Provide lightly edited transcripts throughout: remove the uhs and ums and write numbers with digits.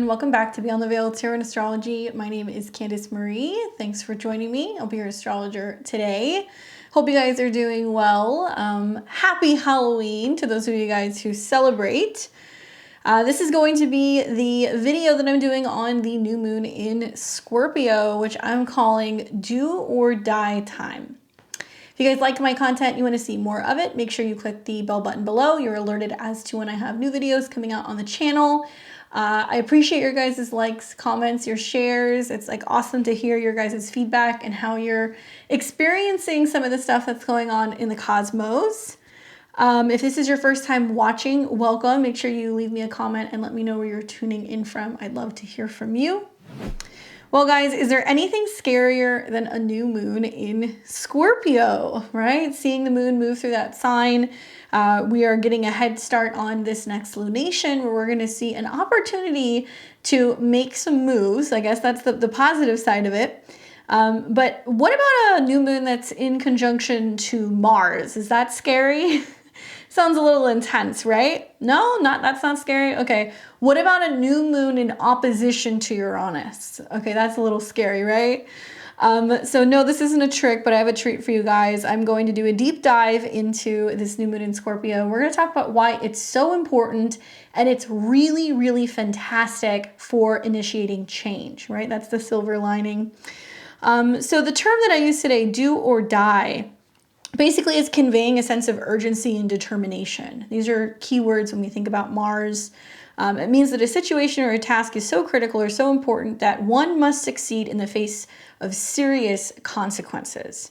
everyone. Welcome back to Beyond the Veil Tarot and Astrology. My name is Candice Marie. Thanks for joining me. I'll be your astrologer today. Hope you guys are doing well. Happy Halloween to those of you guys who celebrate. This is going to be the video that I'm doing on the new moon in Scorpio, which I'm calling Do or Die Time. If you guys like my content, you want to see more of it, make sure you click the bell button below. You're alerted as to when I have new videos coming out on the channel. I appreciate your guys' likes, comments, your shares. It's like awesome to hear your guys' feedback and how you're experiencing some of the stuff that's going on in the cosmos. If this is your first time watching, welcome. Make sure you leave me a comment and let me know where you're tuning in from. I'd love to hear from you. Well, guys, is there anything scarier than a new moon in Scorpio, right? Seeing the moon move through that sign. We are getting a head start on this next lunation where we're going to see an opportunity to make some moves. I guess that's the positive side of it. But what about a new moon that's in conjunction to Mars? Is that scary? Sounds a little intense, right? No, that's not scary. Okay. What about a new moon in opposition to Uranus? Okay, that's a little scary, right? So no, this isn't a trick, but I have a treat for you guys. I'm going to do a deep dive into this new moon in Scorpio. We're going to talk about why it's so important and it's really, really fantastic for initiating change, right? That's the silver lining. So the term that I use today, do or die, basically is conveying a sense of urgency and determination. These are keywords when we think about Mars. It means that a situation or a task is so critical or so important that one must succeed in the face of serious consequences.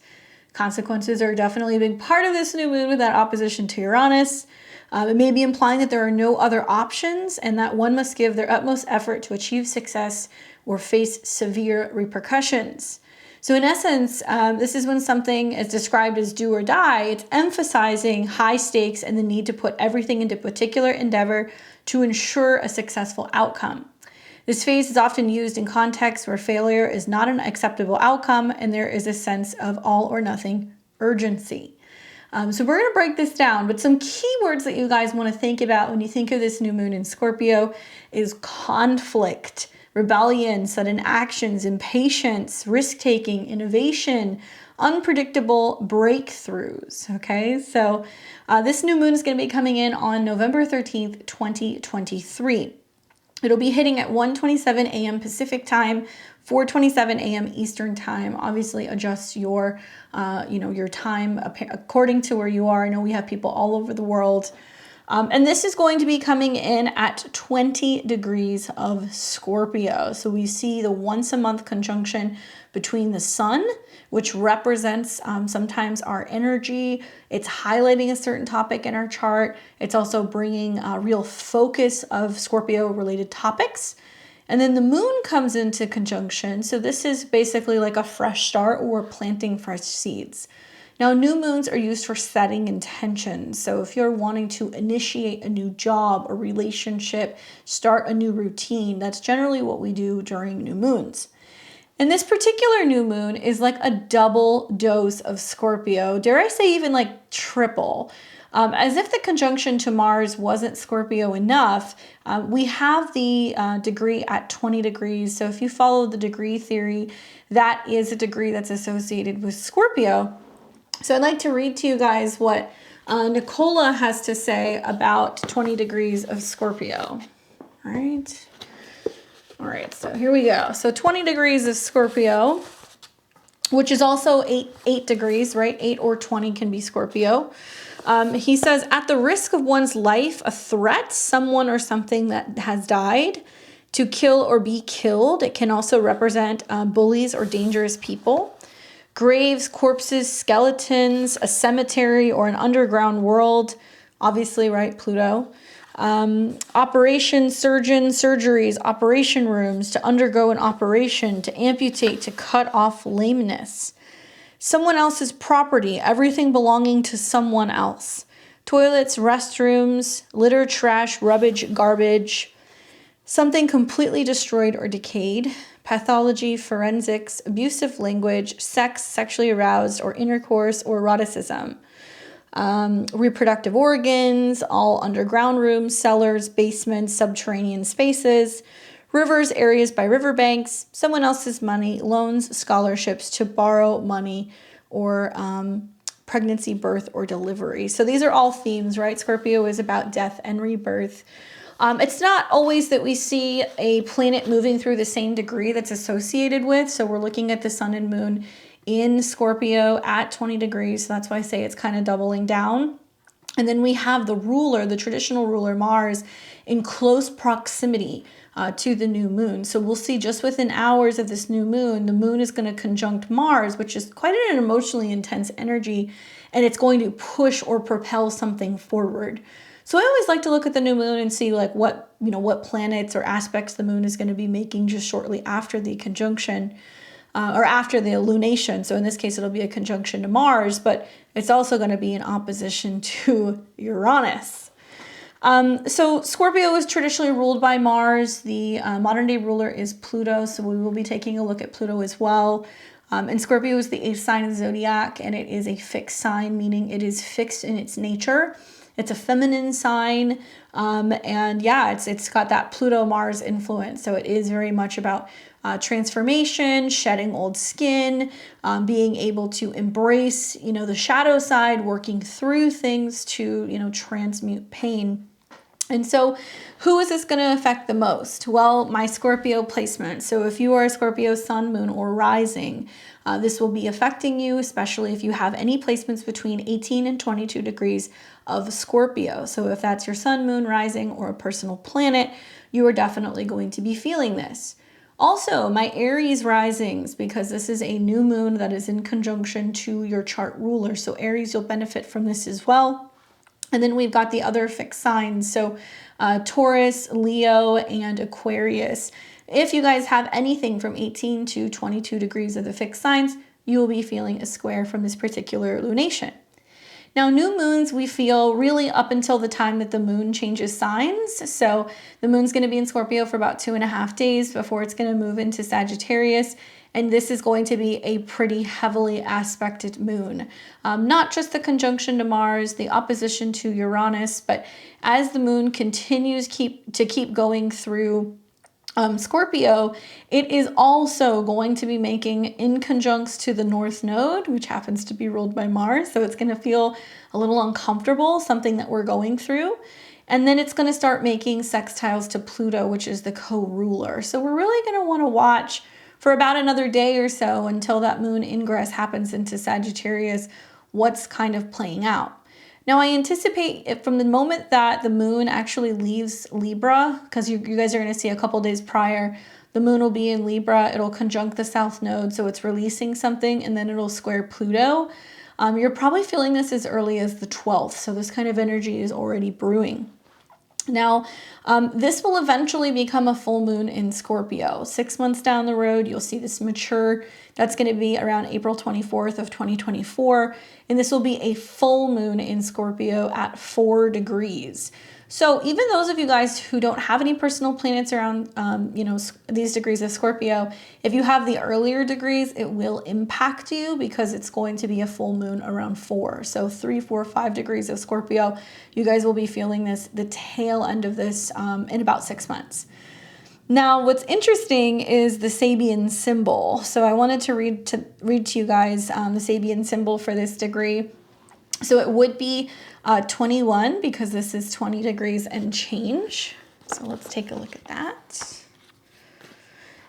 Consequences are definitely a big part of this new moon with that opposition to Uranus. It may be implying that there are no other options and that one must give their utmost effort to achieve success or face severe repercussions. So in essence, this is when something is described as do or die. It's emphasizing high stakes and the need to put everything into particular endeavor to ensure a successful outcome. This phase is often used in contexts where failure is not an acceptable outcome and there is a sense of all or nothing urgency. So we're going to break this down, but some keywords that you guys want to think about when you think of this new moon in Scorpio is conflict, rebellion, sudden actions, impatience, risk-taking, innovation, unpredictable breakthroughs, okay? So this new moon is going to be coming in on November 13th, 2023. It'll be hitting at 1:27 a.m. Pacific time, 4:27 a.m. Eastern time. Obviously adjust your, your time according to where you are. I know we have people all over the world. And this is going to be coming in at 20 degrees of Scorpio. So we see the once a month conjunction between the sun, which represents sometimes our energy. It's highlighting a certain topic in our chart. It's also bringing a real focus of Scorpio related topics. And then the moon comes into conjunction. So this is basically like a fresh start or planting fresh seeds. Now, new moons are used for setting intentions. So if you're wanting to initiate a new job, a relationship, start a new routine, that's generally what we do during new moons. And this particular new moon is like a double dose of Scorpio. Dare I say even like triple. As if the conjunction to Mars wasn't Scorpio enough, we have the degree at 20 degrees. So if you follow the degree theory, that is a degree that's associated with Scorpio. So I'd like to read to you guys what Nicola has to say about 20 degrees of Scorpio. All right, so here we go. So 20 degrees of Scorpio, which is also 8 degrees, right? 8 or 20 can be Scorpio. He says, at the risk of one's life, a threat, someone or something that has died, to kill or be killed. It can also represent bullies or dangerous people. Graves, corpses, skeletons, a cemetery, or an underground world. Obviously, right, Pluto. Operations, surgeons, surgeries, operation rooms, to undergo an operation, to amputate, to cut off lameness. Someone else's property, everything belonging to someone else. Toilets, restrooms, litter, trash, rubbish, garbage. Something completely destroyed or decayed. Pathology, forensics, abusive language, sex, sexually aroused, or intercourse, or eroticism. Reproductive organs, all underground rooms, cellars, basements, subterranean spaces. Rivers, areas by riverbanks, someone else's money, loans, scholarships, to borrow money, or pregnancy, birth, or delivery. So these are all themes, right? Scorpio is about death and rebirth. It's not always that we see a planet moving through the same degree that's associated with. So we're looking at the sun and moon in Scorpio at 20 degrees. So that's why I say it's kind of doubling down. And then we have the ruler, the traditional ruler, Mars, in close proximity to the new moon. So we'll see just within hours of this new moon, the moon is going to conjunct Mars, which is quite an emotionally intense energy, and it's going to push or propel something forward. So I always like to look at the new moon and see like what planets or aspects the moon is going to be making just shortly after the conjunction. Or after the lunation. So in this case, it'll be a conjunction to Mars, but it's also going to be in opposition to Uranus. So Scorpio is traditionally ruled by Mars. The modern day ruler is Pluto. So we will be taking a look at Pluto as well. And Scorpio is the 8th sign of the zodiac, and it is a fixed sign, meaning it is fixed in its nature. It's a feminine sign. And yeah, it's got that Pluto Mars influence. So it is very much about transformation, shedding old skin, being able to embrace, the shadow side, working through things to, transmute pain. And so who is this going to affect the most? Well, my Scorpio placement. So if you are a Scorpio sun, moon, or rising, this will be affecting you, especially if you have any placements between 18 and 22 degrees of Scorpio. So if that's your sun, moon, rising, or a personal planet, you are definitely going to be feeling this. Also, my Aries risings, because this is a new moon that is in conjunction to your chart ruler. So Aries, you'll benefit from this as well. And then we've got the other fixed signs. So Taurus, Leo, and Aquarius. If you guys have anything from 18 to 22 degrees of the fixed signs, you will be feeling a square from this particular lunation. Now, new moons we feel really up until the time that the moon changes signs. So the moon's going to be in Scorpio for about 2.5 days before it's going to move into Sagittarius. And this is going to be a pretty heavily aspected moon. Not just the conjunction to Mars, the opposition to Uranus, but as the moon continues to keep going through Scorpio, it is also going to be making in conjuncts to the North Node, which happens to be ruled by Mars. So it's going to feel a little uncomfortable, something that we're going through. And then it's going to start making sextiles to Pluto, which is the co-ruler. So we're really going to want to watch for about another day or so until that moon ingress happens into Sagittarius, what's kind of playing out. Now, I anticipate from the moment that the moon actually leaves Libra, because you guys are going to see a couple days prior, the moon will be in Libra. It'll conjunct the South Node, so it's releasing something, and then it'll square Pluto. You're probably feeling this as early as the 12th, so this kind of energy is already brewing. Now, this will eventually become a full moon in Scorpio. 6 months down the road, you'll see this mature. That's going to be around April 24th of 2024. And this will be a full moon in Scorpio at 4 degrees. So even those of you guys who don't have any personal planets around, these degrees of Scorpio, if you have the earlier degrees, it will impact you because it's going to be a full moon around 4. So 3, 4, 5 degrees of Scorpio, you guys will be feeling the tail end of this in about 6 months. Now, what's interesting is the Sabian symbol. So I wanted to read to you guys the Sabian symbol for this degree. So it would be 21 because this is 20 degrees and change. So let's take a look at that.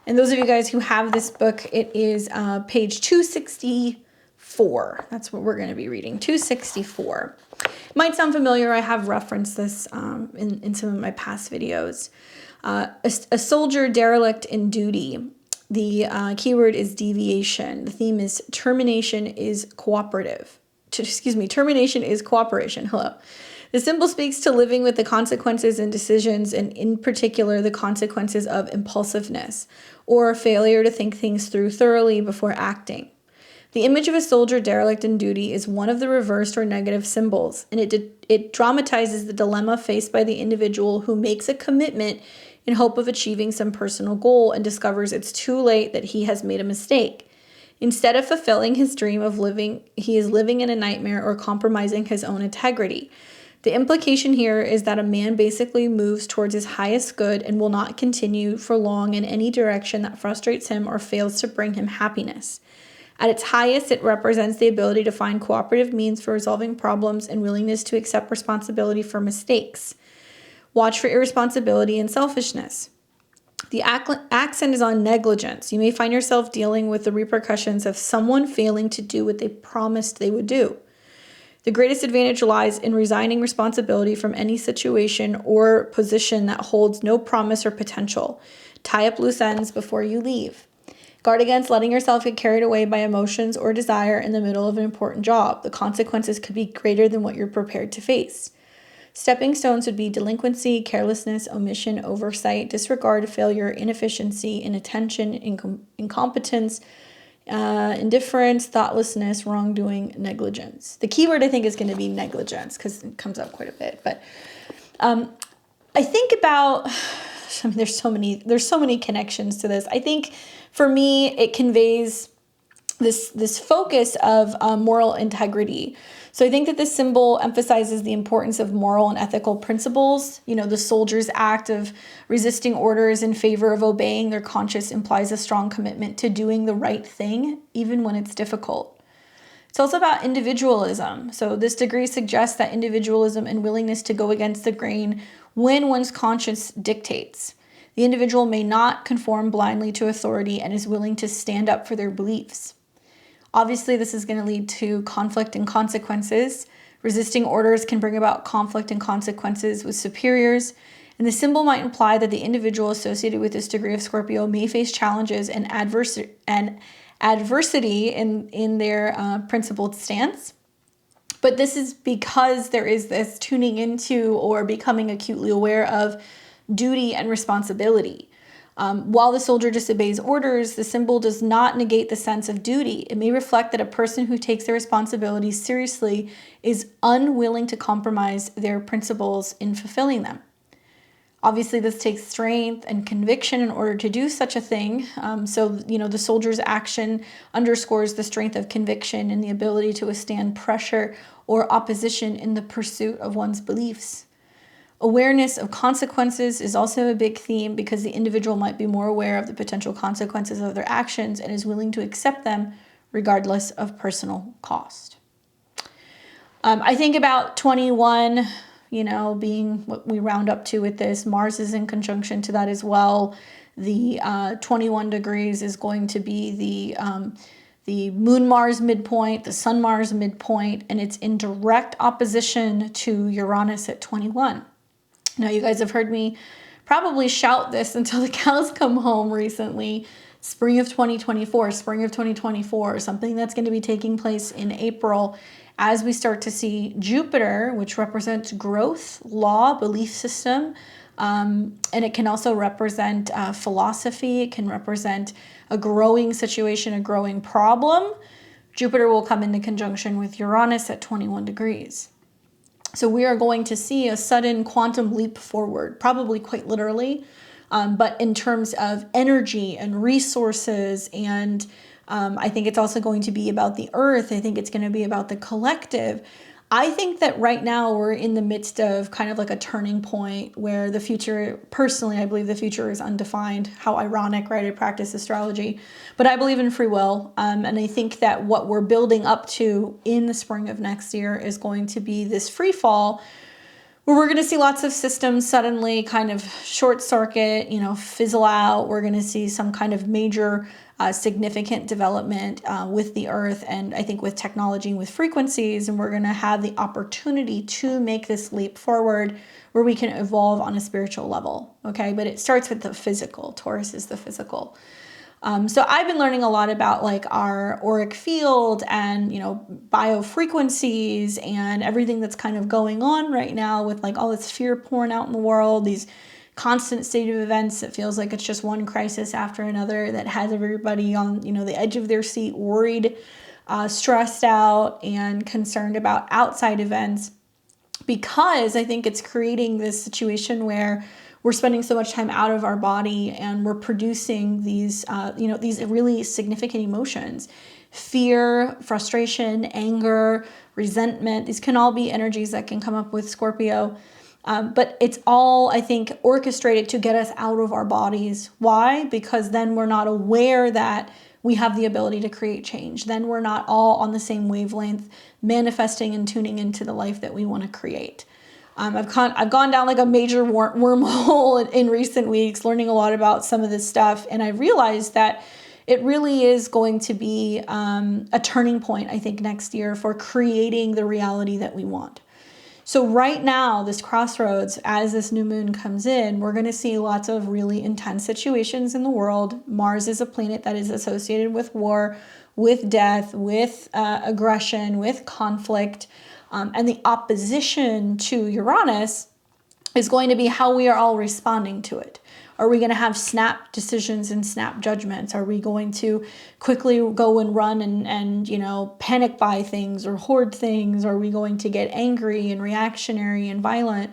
And those of you guys who have this book, it is page 264. That's what we're going to be reading, 264. It might sound familiar. I have referenced this in some of my past videos. A soldier derelict in duty. The keyword is deviation. The theme is termination is cooperative. Termination is cooperation. Hello. The symbol speaks to living with the consequences and decisions, and in particular, the consequences of impulsiveness or failure to think things through thoroughly before acting. The image of a soldier derelict in duty is one of the reversed or negative symbols, and it dramatizes the dilemma faced by the individual who makes a commitment in hope of achieving some personal goal and discovers it's too late, that he has made a mistake. Instead of fulfilling his dream of living, he is living in a nightmare or compromising his own integrity. The implication here is that a man basically moves towards his highest good and will not continue for long in any direction that frustrates him or fails to bring him happiness. At its highest, it represents the ability to find cooperative means for resolving problems and willingness to accept responsibility for mistakes. Watch for irresponsibility and selfishness. The accent is on negligence. You may find yourself dealing with the repercussions of someone failing to do what they promised they would do. The greatest advantage lies in resigning responsibility from any situation or position that holds no promise or potential. Tie up loose ends before you leave. Guard against letting yourself get carried away by emotions or desire in the middle of an important job. The consequences could be greater than what you're prepared to face. Stepping stones would be delinquency, carelessness, omission, oversight, disregard, failure, inefficiency, inattention, incompetence, indifference, thoughtlessness, wrongdoing, negligence. The key word I think is going to be negligence because it comes up quite a bit. But I think about, there's so many connections to this. I think for me, it conveys this focus of moral integrity. So I think that this symbol emphasizes the importance of moral and ethical principles. You know, the soldier's act of resisting orders in favor of obeying their conscience implies a strong commitment to doing the right thing, even when it's difficult. It's also about individualism. So this degree suggests that individualism and willingness to go against the grain when one's conscience dictates. The individual may not conform blindly to authority and is willing to stand up for their beliefs. Obviously, this is going to lead to conflict and consequences. Resisting orders can bring about conflict and consequences with superiors. And the symbol might imply that the individual associated with this degree of Scorpio may face challenges and adversity in their principled stance. But this is because there is this tuning into or becoming acutely aware of duty and responsibility. While the soldier disobeys orders, the symbol does not negate the sense of duty. It may reflect that a person who takes their responsibilities seriously is unwilling to compromise their principles in fulfilling them. Obviously, this takes strength and conviction in order to do such a thing. The soldier's action underscores the strength of conviction and the ability to withstand pressure or opposition in the pursuit of one's beliefs. Awareness of consequences is also a big theme because the individual might be more aware of the potential consequences of their actions and is willing to accept them regardless of personal cost. I think about 21, being what we round up to with this. Mars is in conjunction to that as well. The 21 degrees is going to be the Moon-Mars midpoint, the Sun-Mars midpoint, and it's in direct opposition to Uranus at 21. Now, you guys have heard me probably shout this until the cows come home recently. Spring of 2024, something that's going to be taking place in April as we start to see Jupiter, which represents growth, law, belief system, and it can also represent philosophy. It can represent a growing situation, a growing problem. Jupiter will come into conjunction with Uranus at 21 degrees. So we are going to see a sudden quantum leap forward, probably quite literally, but in terms of energy and resources. And I think it's also going to be about the earth. I think it's going to be about the collective. I think that right now we're in the midst of kind of like a turning point where the future, personally, I believe the future is undefined. How ironic, right? I practice astrology, but I believe in free will. And I think that what we're building up to in the spring of next year is going to be this free fall where we're going to see lots of systems suddenly kind of short circuit, fizzle out. We're going to see some kind of major significant development with the earth and I think with technology and with frequencies, and we're going to have the opportunity to make this leap forward where we can evolve on a spiritual level, okay? But it starts with the physical. Taurus is the physical. So I've been learning a lot about like our auric field and, biofrequencies and everything that's kind of going on right now with like all this fear pouring out in the world, these constant state of events that feels like it's just one crisis after another that has everybody on, the edge of their seat, worried, stressed out, and concerned about outside events, because I think it's creating this situation where we're spending so much time out of our body and we're producing these, these really significant emotions. fear, frustration, anger, resentment. These can all be energies that can come up with Scorpio. But it's all, I think, orchestrated to get us out of our bodies. Why? Because then we're not aware that we have the ability to create change. Then we're not all on the same wavelength, manifesting and tuning into the life that we want to create. I've gone down like a major wormhole in recent weeks, learning a lot about some of this stuff. And I realized that it really is going to be a turning point, I think, next year for creating the reality that we want. So right now, this crossroads, as this new moon comes in, we're going to see lots of really intense situations in the world. Mars is a planet that is associated with war, with death, with aggression, with conflict. And the opposition to Uranus is going to be how we are all responding to it. Are we going to have snap decisions and snap judgments? Are we going to quickly go and run and you know, panic buy things or hoard things? Are we going to get angry and reactionary and violent?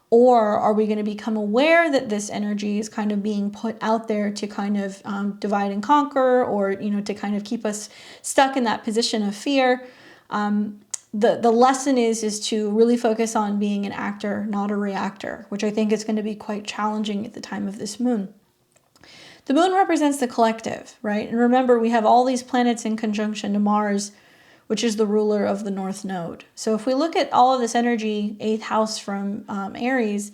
Or are we going to become aware that this energy is kind of being put out there to kind of divide and conquer, or, you know, to kind of keep us stuck in that position of fear? The lesson is to really focus on being an actor, not a reactor, which I think is going to be quite challenging at the time of this moon. The moon represents the collective, right? And remember, we have all these planets in conjunction to Mars, which is the ruler of the North Node. So if we look at all of this energy, 8th house from Aries,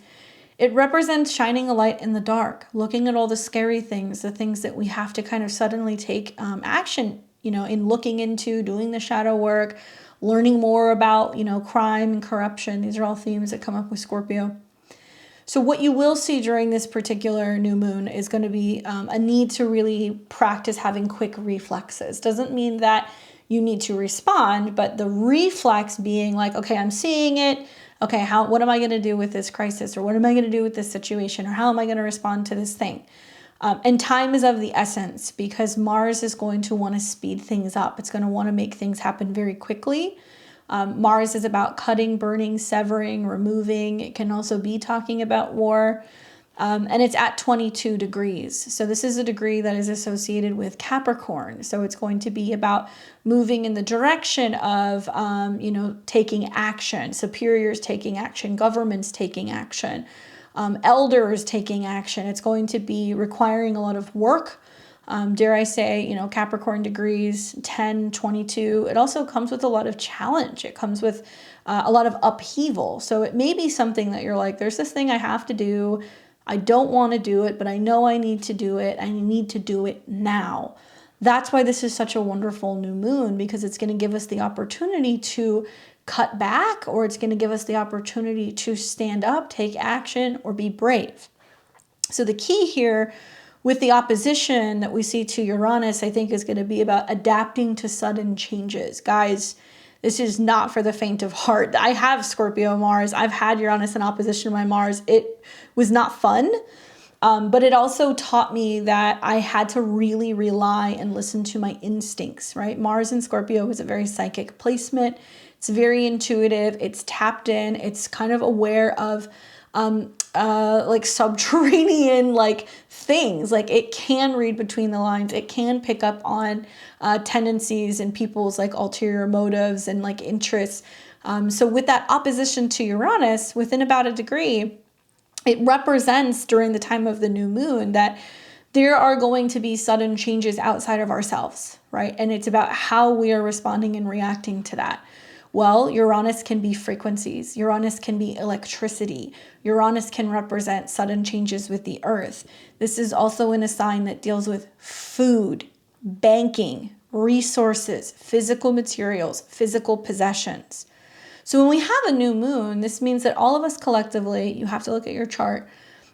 it represents shining a light in the dark, looking at all the scary things, the things that we have to kind of suddenly take action, you know, in looking into, doing the shadow work, learning more about, you know, crime and corruption. These are all themes that come up with Scorpio. So what you will see during this particular new moon is going to be a need to really practice having quick reflexes. Doesn't mean that you need to respond, but the reflex being like, okay, I'm seeing it. Okay, what am I going to do with this crisis? Or what am I going to do with this situation? Or how am I going to respond to this thing? And time is of the essence, because Mars is going to want to speed things up. It's going to want to make things happen very quickly. Mars is about cutting, burning, severing, removing. It can also be talking about war. And it's at 22 degrees. So this is a degree that is associated with Capricorn. So it's going to be about moving in the direction of, you know, taking action, superiors taking action, governments taking action. Elders taking action. It's going to be requiring a lot of work. Dare I say, you know, Capricorn degrees, 10, 22. It also comes with a lot of challenge. It comes with a lot of upheaval. So it may be something that you're like, there's this thing I have to do. I don't want to do it, but I know I need to do it. I need to do it now. That's why this is such a wonderful new moon, because it's going to give us the opportunity to cut back, or it's going to give us the opportunity to stand up, take action, or be brave. So the key here with the opposition that we see to Uranus, I think, is going to be about adapting to sudden changes. Guys, this is not for the faint of heart. I have Scorpio Mars. I've had Uranus in opposition to my Mars. It was not fun, but it also taught me that I had to really rely and listen to my instincts, right? Mars in Scorpio is a very psychic placement. It's very intuitive. It's tapped in. It's kind of aware of like subterranean like things. Like it can read between the lines. It can pick up on tendencies and people's like ulterior motives and like interests. So with that opposition to Uranus within about a degree, it represents during the time of the new moon that there are going to be sudden changes outside of ourselves, right? And it's about how we are responding and reacting to that. Well, Uranus can be frequencies. Uranus can be electricity. Uranus can represent sudden changes with the earth. This is also in a sign that deals with food, banking, resources, physical materials, physical possessions. So when we have a new moon, this means that all of us collectively, you have to look at your chart,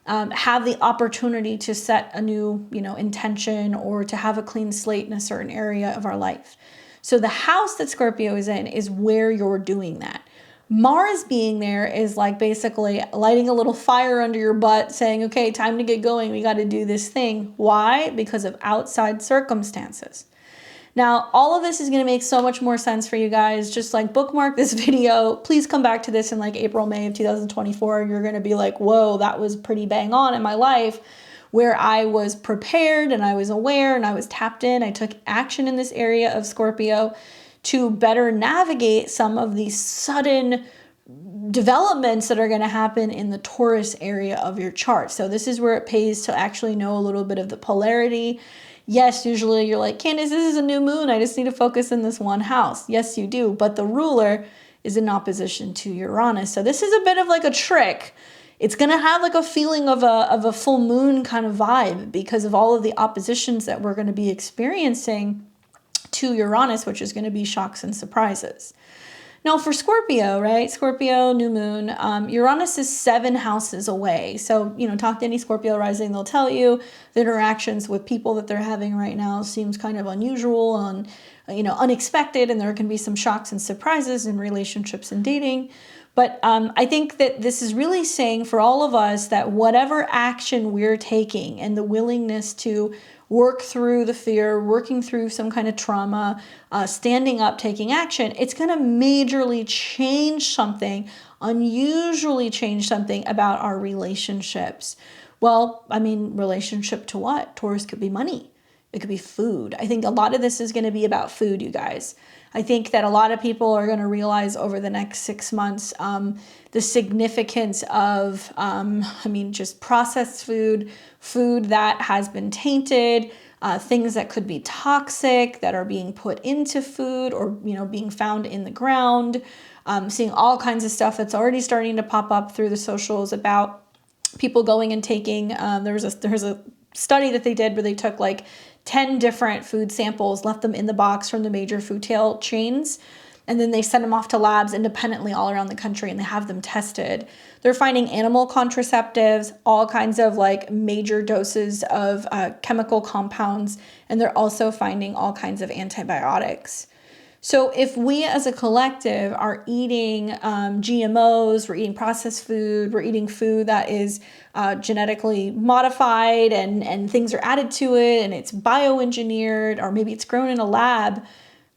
have the opportunity to set a new, intention, or to have a clean slate in a certain area of our life. So the house that Scorpio is in is where you're doing that. Mars being there is like basically lighting a little fire under your butt, saying, okay, time to get going. We got to do this thing. Why? Because of outside circumstances. Now, all of this is going to make so much more sense for you guys. Just like bookmark this video. Please come back to this in like April, May of 2024. You're going to be like, whoa, that was pretty bang on in my life. where I was prepared and I was aware and I was tapped in. I took action in this area of Scorpio to better navigate some of these sudden developments that are going to happen in the Taurus area of your chart. So this is where it pays to actually know a little bit of the polarity. Yes, usually you're like, Candace, this is a new moon. I just need to focus in this one house. Yes, you do. But the ruler is in opposition to Uranus. So this is a bit of like a trick. It's going to have like a feeling of a full moon kind of vibe because of all of the oppositions that we're going to be experiencing to Uranus, which is going to be shocks and surprises. Now for Scorpio, right? Scorpio, new moon, Uranus is 7 houses away. So, talk to any Scorpio rising, they'll tell you the interactions with people that they're having right now seems kind of unusual and, unexpected. And there can be some shocks and surprises in relationships and dating. But I think that this is really saying for all of us that whatever action we're taking and the willingness to work through the fear, working through some kind of trauma, standing up, taking action, it's going to majorly change something, unusually change something about our relationships. Well, relationship to what? Taurus could be money. It could be food. I think a lot of this is going to be about food, you guys. I think that a lot of people are going to realize over the next 6 months the significance of, just processed food that has been tainted, things that could be toxic that are being put into food or, being found in the ground. Seeing all kinds of stuff that's already starting to pop up through the socials about people going and taking, there's a study that they did where they took like 10 different food samples, left them in the box from the major food tail chains, and then they send them off to labs independently all around the country and they have them tested. They're finding animal contraceptives, all kinds of like major doses of chemical compounds, and they're also finding all kinds of antibiotics. So if we as a collective are eating GMOs, we're eating processed food, we're eating food that is genetically modified and things are added to it and it's bioengineered or maybe it's grown in a lab,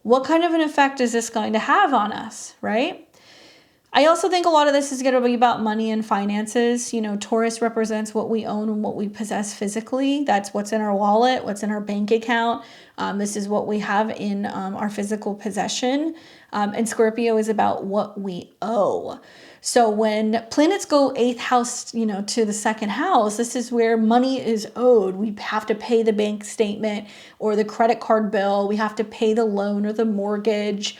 what kind of an effect is this going to have on us, right? I also think a lot of this is going to be about money and finances. Taurus represents what we own and what we possess physically. That's what's in our wallet, what's in our bank account. This is what we have in our physical possession. And Scorpio is about what we owe. So when planets go 8th house, to the 2nd house, this is where money is owed. We have to pay the bank statement or the credit card bill. We have to pay the loan or the mortgage.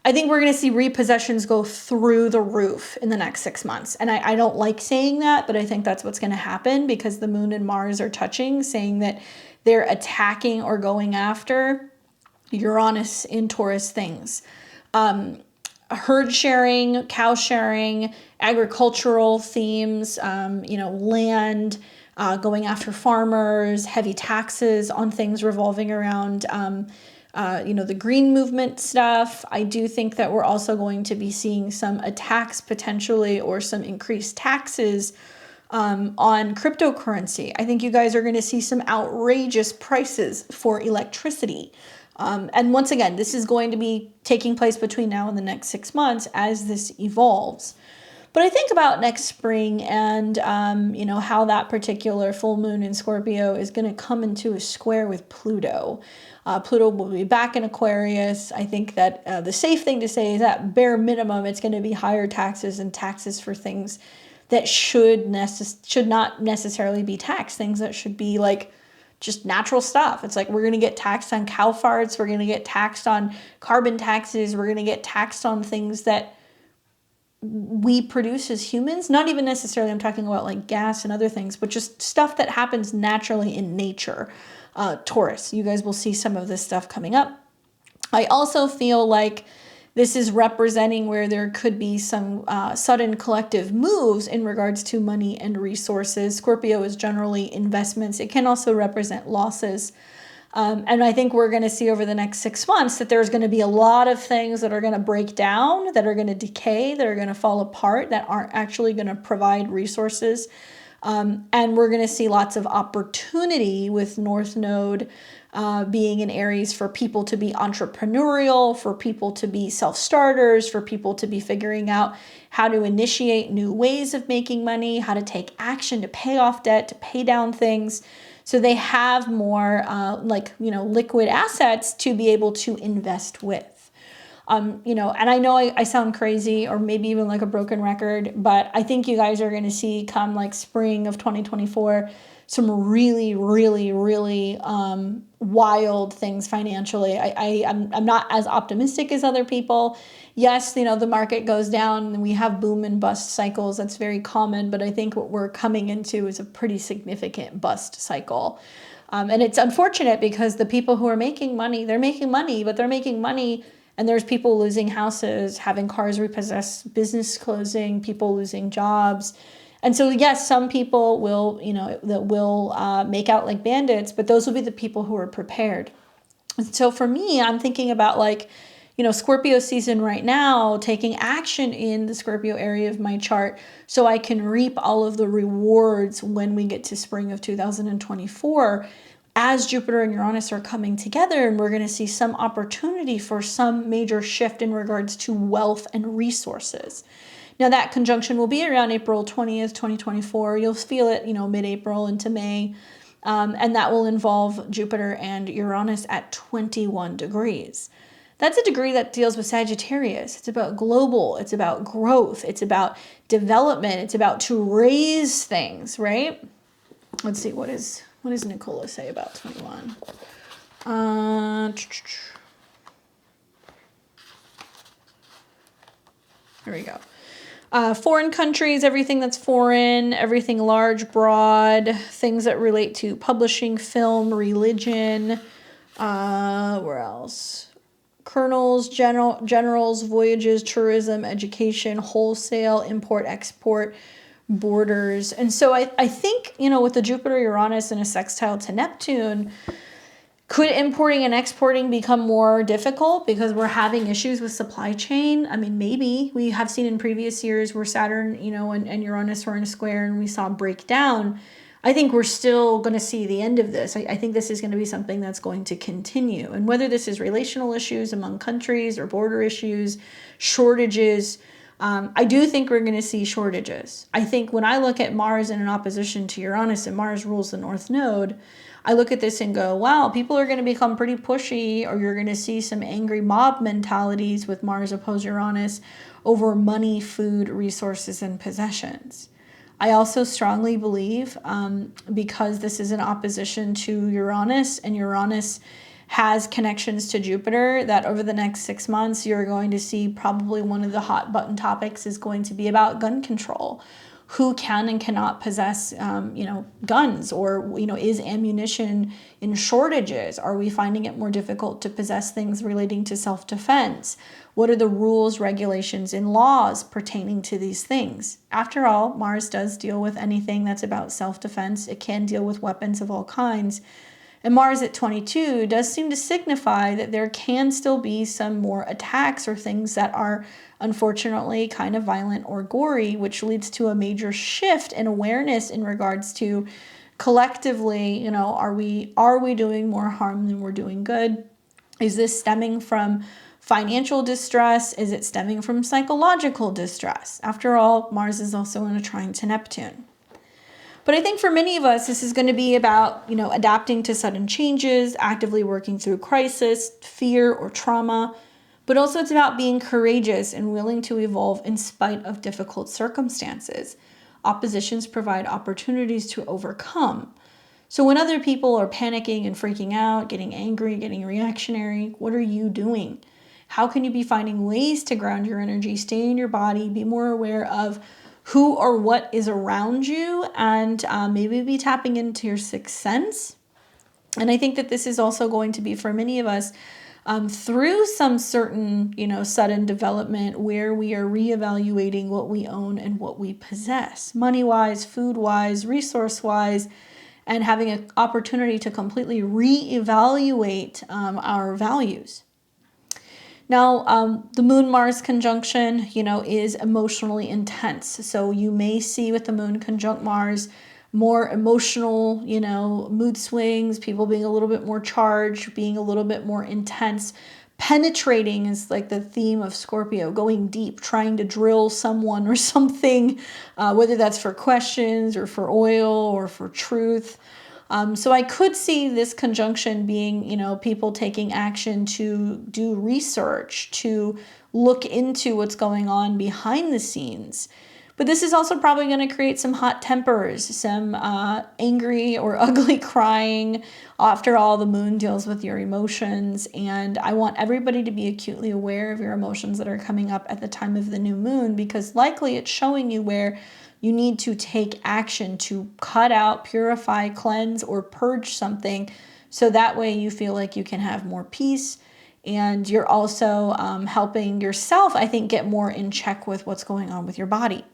I think we're going to see repossessions go through the roof in the next 6 months. And I don't like saying that, but I think that's what's going to happen because the moon and Mars are touching, saying that they're attacking or going after Uranus in Taurus things. Herd sharing, cow sharing, agricultural themes, land, going after farmers, heavy taxes on things revolving around the green movement stuff. I do think that we're also going to be seeing some attacks potentially or some increased taxes on cryptocurrency. I think you guys are going to see some outrageous prices for electricity. And once again, this is going to be taking place between now and the next 6 months as this evolves. But I think about next spring and, how that particular full moon in Scorpio is going to come into a square with Pluto. Pluto will be back in Aquarius. I think that the safe thing to say is at bare minimum, it's going to be higher taxes and taxes for things that should not necessarily be taxed, things that should be like just natural stuff. It's like we're going to get taxed on cow farts. We're going to get taxed on carbon taxes. We're going to get taxed on things that we produce as humans. Not even necessarily, I'm talking about like gas and other things, but just stuff that happens naturally in nature. Taurus, you guys will see some of this stuff coming up. I also feel like this is representing where there could be some sudden collective moves in regards to money and resources. Scorpio is generally investments. It can also represent losses. And I think we're going to see over the next 6 months that there's going to be a lot of things that are going to break down, that are going to decay, that are going to fall apart, that aren't actually going to provide resources And we're going to see lots of opportunity with North Node being in Aries for people to be entrepreneurial, for people to be self-starters, for people to be figuring out how to initiate new ways of making money, how to take action to pay off debt, to pay down things. So they have more liquid assets to be able to invest with. And I know I sound crazy or maybe even like a broken record, but I think you guys are going to see come like spring of 2024, some really, really, really wild things financially. I'm not as optimistic as other people. Yes, the market goes down and we have boom and bust cycles. That's very common, but I think what we're coming into is a pretty significant bust cycle. And it's unfortunate because the people who are making money, they're making money, but they're making money and there's people losing houses, having cars repossessed, business closing, people losing jobs. And so, yes, some people will, make out like bandits, but those will be the people who are prepared. And so for me, I'm thinking about Scorpio season right now, taking action in the Scorpio area of my chart so I can reap all of the rewards when we get to spring of 2024. As Jupiter and Uranus are coming together, and we're going to see some opportunity for some major shift in regards to wealth and resources. Now that conjunction will be around April 20th, 2024. You'll feel it, mid-April into May. And that will involve Jupiter and Uranus at 21 degrees. That's a degree that deals with Sagittarius. It's about global, it's about growth, it's about development, it's about to raise things, right? Let's see, what does Nicola say about 21? There we go. Foreign countries, everything that's foreign, everything large, broad, things that relate to publishing, film, religion, where else? Colonels, generals, voyages, tourism, education, wholesale, import, export, borders. And so I think, with the Jupiter, Uranus and a sextile to Neptune, could importing and exporting become more difficult because we're having issues with supply chain? I mean, maybe. We have seen in previous years where Saturn, and Uranus were in a square and we saw breakdown. I think we're still going to see the end of this. I think this is going to be something that's going to continue. And whether this is relational issues among countries or border issues, shortages, I do think we're going to see shortages. I think when I look at Mars in an opposition to Uranus and Mars rules the North Node, I look at this and go, wow, people are going to become pretty pushy, or you're going to see some angry mob mentalities with Mars opposed Uranus over money, food, resources, and possessions. I also strongly believe, because this is an opposition to Uranus, and Uranus has connections to Jupiter, that over the next 6 months, you're going to see probably one of the hot button topics is going to be about gun control. Who can and cannot possess, guns, or, is ammunition in shortages? Are we finding it more difficult to possess things relating to self-defense? What are the rules, regulations, and laws pertaining to these things? After all, Mars does deal with anything that's about self-defense. It can deal with weapons of all kinds. And Mars at 22 does seem to signify that there can still be some more attacks or things that are unfortunately kind of violent or gory, which leads to a major shift in awareness in regards to collectively, are we doing more harm than we're doing good? Is this stemming from financial distress? Is it stemming from psychological distress? After all, Mars is also in a trine to Neptune. But I think for many of us, this is going to be about, adapting to sudden changes, actively working through crisis, fear, or trauma. But also it's about being courageous and willing to evolve in spite of difficult circumstances. Oppositions provide opportunities to overcome. So when other people are panicking and freaking out, getting angry, getting reactionary, what are you doing? How can you be finding ways to ground your energy, stay in your body, be more aware of who or what is around you, and maybe be tapping into your sixth sense? And I think that this is also going to be for many of us through some certain, sudden development where we are reevaluating what we own and what we possess, money-wise, food-wise, resource-wise, and having an opportunity to completely reevaluate our values. Now, the Moon-Mars conjunction, is emotionally intense. So you may see with the Moon conjunct Mars more emotional, you know, mood swings, people being a little bit more charged, being a little bit more intense. Penetrating is like the theme of Scorpio, going deep, trying to drill someone or something, whether that's for questions or for oil or for truth. So I could see this conjunction being, you know, people taking action to do research, to look into what's going on behind the scenes. But this is also probably going to create some hot tempers, some angry or ugly crying. After all, the moon deals with your emotions, and I want everybody to be acutely aware of your emotions that are coming up at the time of the new moon, because likely it's showing you where you need to take action to cut out, purify, cleanse, or purge something, so that way you feel like you can have more peace. And you're also helping yourself, I think, get more in check with what's going on with your body.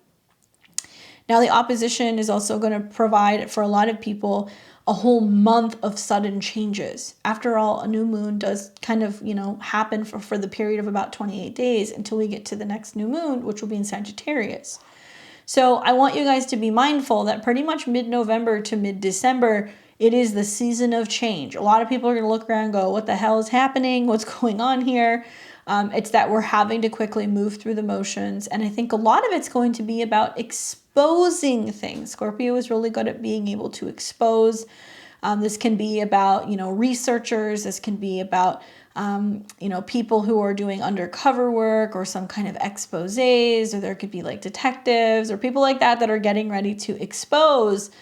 Now, the opposition is also going to provide for a lot of people a whole month of sudden changes. After all, a new moon does kind of, you know, happen for the period of about 28 days until we get to the next new moon, which will be in Sagittarius. So I want you guys to be mindful that pretty much mid-November to mid-December, it is the season of change. A lot of people are going to look around and go, what the hell is happening? What's going on here? It's that we're having to quickly move through the motions. And I think a lot of it's going to be about exposing things. Scorpio is really good at being able to expose. This can be about, you know, researchers. This can be about, you know, people who are doing undercover work or some kind of exposés, or there could be like detectives or people like that that are getting ready to expose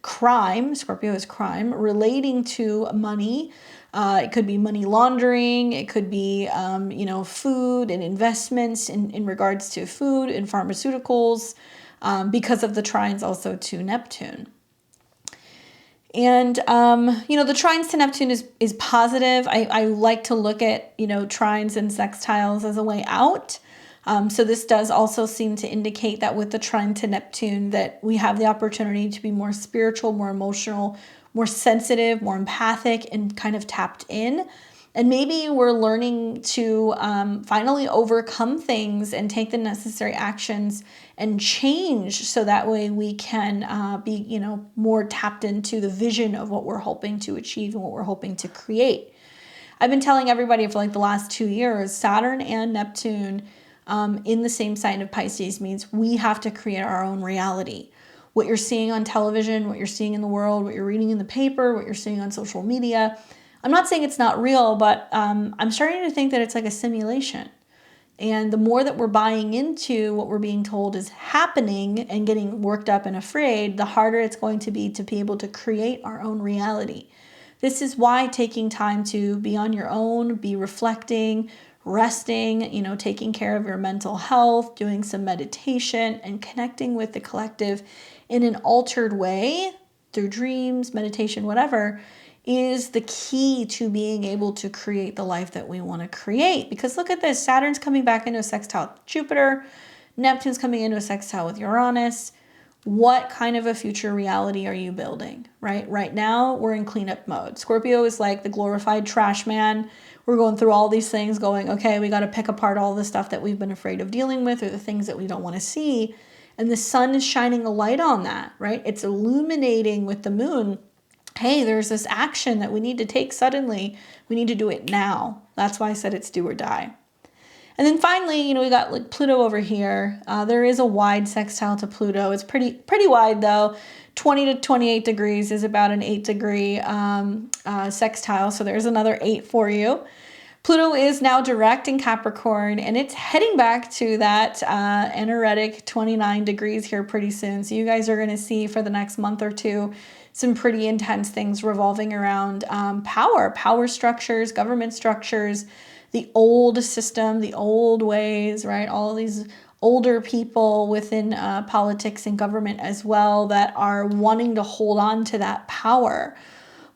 crime. Scorpio is crime relating to money. It could be money laundering. It could be, you know, food and investments in regards to food and pharmaceuticals, because of the trines also to Neptune. And, you know, the trines to Neptune is positive. I like to look at, you know, trines and sextiles as a way out. So this does also seem to indicate that with the trine to Neptune that we have the opportunity to be more spiritual, more emotional, more sensitive, more empathic, and kind of tapped in. And maybe we're learning to finally overcome things and take the necessary actions and change, so that way we can be, you know, more tapped into the vision of what we're hoping to achieve and what we're hoping to create. I've been telling everybody for like the last 2 years, Saturn and Neptune in the same sign of Pisces means we have to create our own reality. What you're seeing on television, what you're seeing in the world, what you're reading in the paper, what you're seeing on social media, I'm not saying it's not real, but I'm starting to think that it's like a simulation. And the more that we're buying into what we're being told is happening and getting worked up and afraid, the harder it's going to be able to create our own reality. This is why taking time to be on your own, be reflecting, resting, you know, taking care of your mental health, doing some meditation, and connecting with the collective in an altered way through dreams, meditation, whatever, is the key to being able to create the life that we want to create. Because look at this, Saturn's coming back into a sextile with Jupiter, Neptune's coming into a sextile with Uranus. What kind of a future reality are you building, right? Right now, we're in cleanup mode. Scorpio is like the glorified trash man. We're going through all these things going, okay, we got to pick apart all the stuff that we've been afraid of dealing with or the things that we don't want to see. And the sun is shining a light on that, right? It's illuminating with the moon. Hey, there's this action that we need to take suddenly. We need to do it now. That's why I said it's do or die. And then finally, you know, we got like Pluto over here. There is a wide sextile to Pluto. It's pretty wide though. 20 to 28 degrees is about an 8-degree sextile. So there's another 8 for you. Pluto is now direct in Capricorn, and it's heading back to that energetic 29 degrees here pretty soon. So you guys are going to see for the next month or two some pretty intense things revolving around power structures, government structures, the old system, the old ways, right? All of these older people within politics and government as well that are wanting to hold on to that power.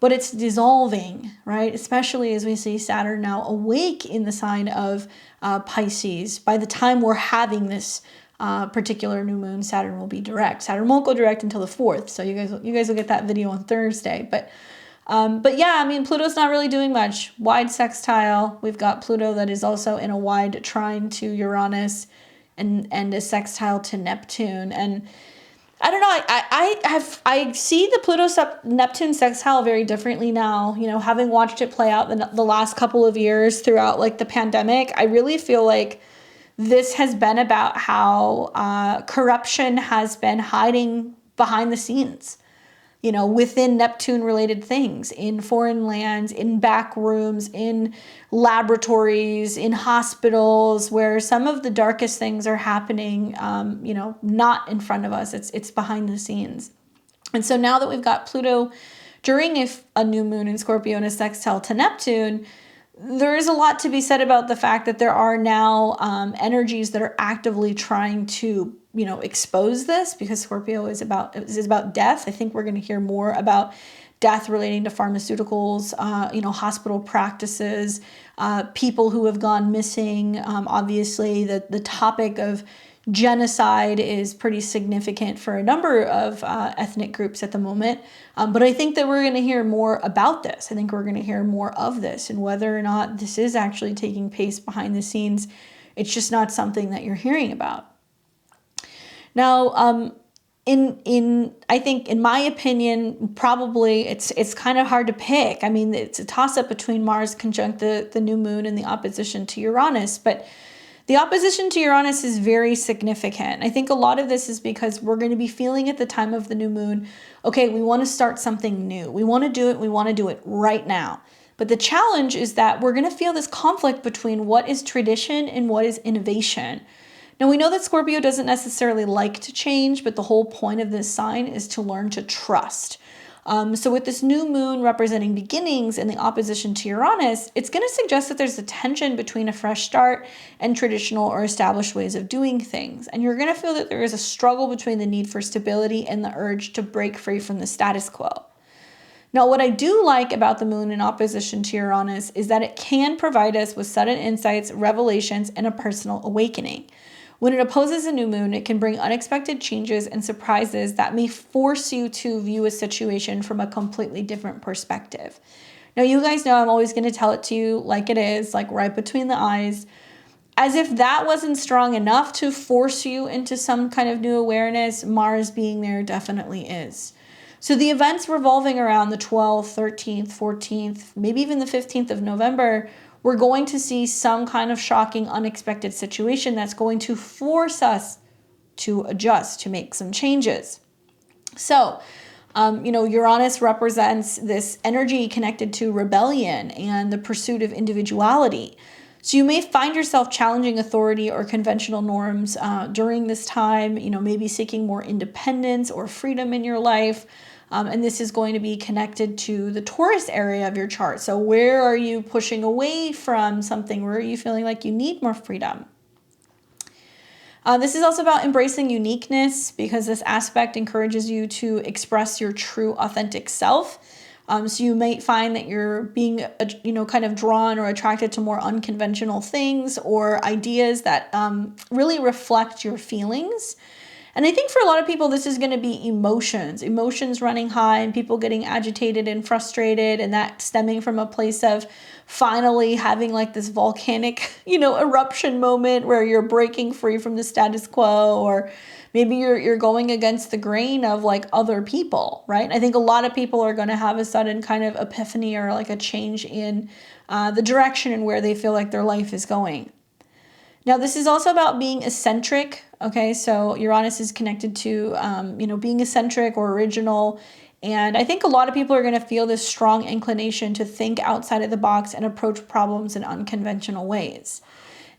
But it's dissolving, right? Especially as we see Saturn now awake in the sign of Pisces. By the time we're having this particular new moon, Saturn will be direct. Saturn won't go direct until the 4th, so you guys will get that video on Thursday. But yeah, I mean, Pluto's not really doing much. Wide sextile. We've got Pluto that is also in a wide trine to Uranus and a sextile to Neptune. And I don't know. I see the Pluto Neptune sextile very differently now. You know, having watched it play out the last couple of years throughout like the pandemic, I really feel like this has been about how corruption has been hiding behind the scenes, you know, within Neptune related things, in foreign lands, in back rooms, in laboratories, in hospitals, where some of the darkest things are happening, you know, not in front of us. It's behind the scenes. And so now that we've got Pluto during a new moon in Scorpio and a sextile to Neptune, there is a lot to be said about the fact that there are now energies that are actively trying to, you know, expose this, because Scorpio is about death. I think we're going to hear more about death relating to pharmaceuticals, you know, hospital practices, people who have gone missing. Obviously, the topic of genocide is pretty significant for a number of ethnic groups at the moment. But I think that we're going to hear more about this. I think we're going to hear more of this, and whether or not this is actually taking place behind the scenes, it's just not something that you're hearing about. Now, I think, in my opinion, probably it's kind of hard to pick. I mean, it's a toss-up between Mars conjunct the new moon and the opposition to Uranus, but the opposition to Uranus is very significant. I think a lot of this is because we're going to be feeling at the time of the new moon, okay, we want to start something new. We want to do it. We want to do it right now. But the challenge is that we're going to feel this conflict between what is tradition and what is innovation. Now, we know that Scorpio doesn't necessarily like to change, but the whole point of this sign is to learn to trust. So with this new moon representing beginnings and the opposition to Uranus, it's going to suggest that there's a tension between a fresh start and traditional or established ways of doing things. And you're going to feel that there is a struggle between the need for stability and the urge to break free from the status quo. Now, what I do like about the moon in opposition to Uranus is that it can provide us with sudden insights, revelations, and a personal awakening. When it opposes a new moon, it can bring unexpected changes and surprises that may force you to view a situation from a completely different perspective. Now, you guys know I'm always going to tell it to you like it is, like right between the eyes. As if that wasn't strong enough to force you into some kind of new awareness, Mars being there definitely is. So the events revolving around the 12th, 13th, 14th, maybe even the 15th of November, we're going to see some kind of shocking, unexpected situation that's going to force us to adjust, to make some changes. So, you know, Uranus represents this energy connected to rebellion and the pursuit of individuality. So you may find yourself challenging authority or conventional norms during this time, you know, maybe seeking more independence or freedom in your life. And this is going to be connected to the Taurus area of your chart. So where are you pushing away from something? Where are you feeling like you need more freedom? This is also about embracing uniqueness, because this aspect encourages you to express your true authentic self. So you might find that you're being, you know, kind of drawn or attracted to more unconventional things or ideas that really reflect your feelings. And I think for a lot of people, this is going to be emotions running high and people getting agitated and frustrated, and that stemming from a place of finally having like this volcanic, you know, eruption moment where you're breaking free from the status quo, or maybe you're going against the grain of like other people, right? I think a lot of people are going to have a sudden kind of epiphany or like a change in the direction and where they feel like their life is going. Now, this is also about being eccentric, okay? So Uranus is connected to, you know, being eccentric or original. And I think a lot of people are going to feel this strong inclination to think outside of the box and approach problems in unconventional ways.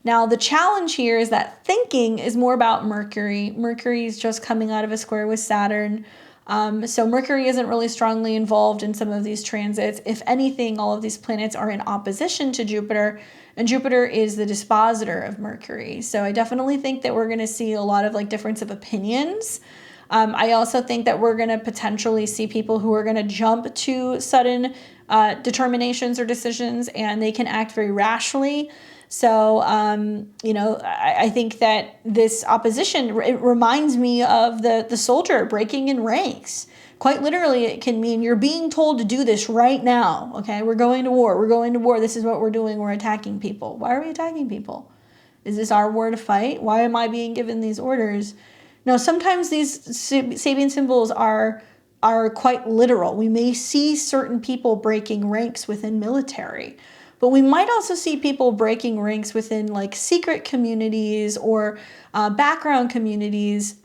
Now, the challenge here is that thinking is more about Mercury. Mercury is just coming out of a square with Saturn. So Mercury isn't really strongly involved in some of these transits. If anything, all of these planets are in opposition to Jupiter, and Jupiter is the dispositor of Mercury. So I definitely think that we're going to see a lot of like difference of opinions. I also think that we're going to potentially see people who are going to jump to sudden determinations or decisions, and they can act very rashly. So, you know, I think that this opposition, it reminds me of the soldier breaking in ranks. Quite literally, it can mean you're being told to do this right now. Okay, we're going to war. We're going to war. This is what we're doing. We're attacking people. Why are we attacking people? Is this our war to fight? Why am I being given these orders? Now, sometimes these Sabian symbols are quite literal. We may see certain people breaking ranks within military, but we might also see people breaking ranks within like secret communities or background communities,